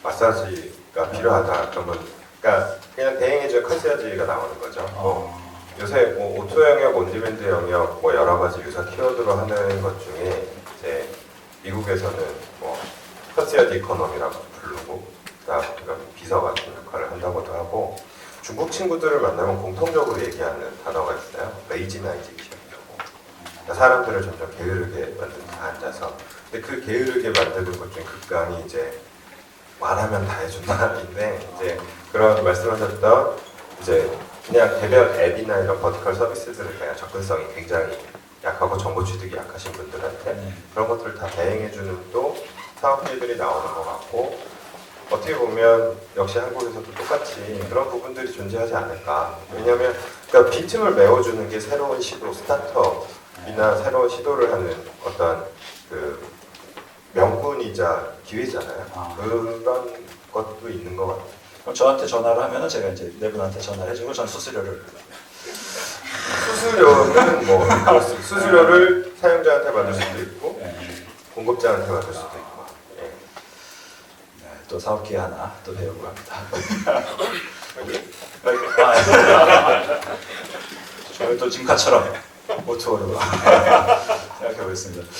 마사지가 필요하다 그러면 그러니까 그냥 대행해주는 컨시어지가 나오는 거죠. 요새 뭐 오토 영역, 온디맨드 영역 뭐 여러 가지 유사 키워드로 하는 것 중에 이제 미국에서는 뭐 컨시어지 이코노미라고 부르고 그다음에 비서 같은 역할을 한다고도 하고 중국 친구들을 만나면 공통적으로 얘기하는 단어가 있어요. 레이지나이제이션이라고. 그러니까 사람들을 점점 게으르게 만든다 앉아서. 근데 그 게으르게 만드는 것 중에 극강이 이제 말하면 다 해준다인데 이제 그런 말씀하셨던 이제 그냥 대면 앱이나 이런 버티컬 서비스들을 그냥 접근성이 굉장히 약하고 정보 취득이 약하신 분들한테 그런 것들을 다 대행해주는 또 사업 기회들이 나오는 것 같고 어떻게 보면 역시 한국에서도 똑같이 그런 부분들이 존재하지 않을까. 왜냐하면 그러니까 빈틈을 메워주는 게 새로운 시도, 스타트업이나 새로운 시도를 하는 어떤 그 명분이자 기회잖아요. 그런 것도 있는 것 같아요. 그럼 저한테 전화를 하면은 제가 이제 네 분한테 전화를 해주고 전 수수료를 수수료는 뭐 수수료를 사용자한테 받을 수도 있고 공급자한테 받을 수도 있고. 네, 또 사업 기회 하나 또 배우고 갑니다. 저희 또 짐카처럼 오토로 생각해 보겠습니다.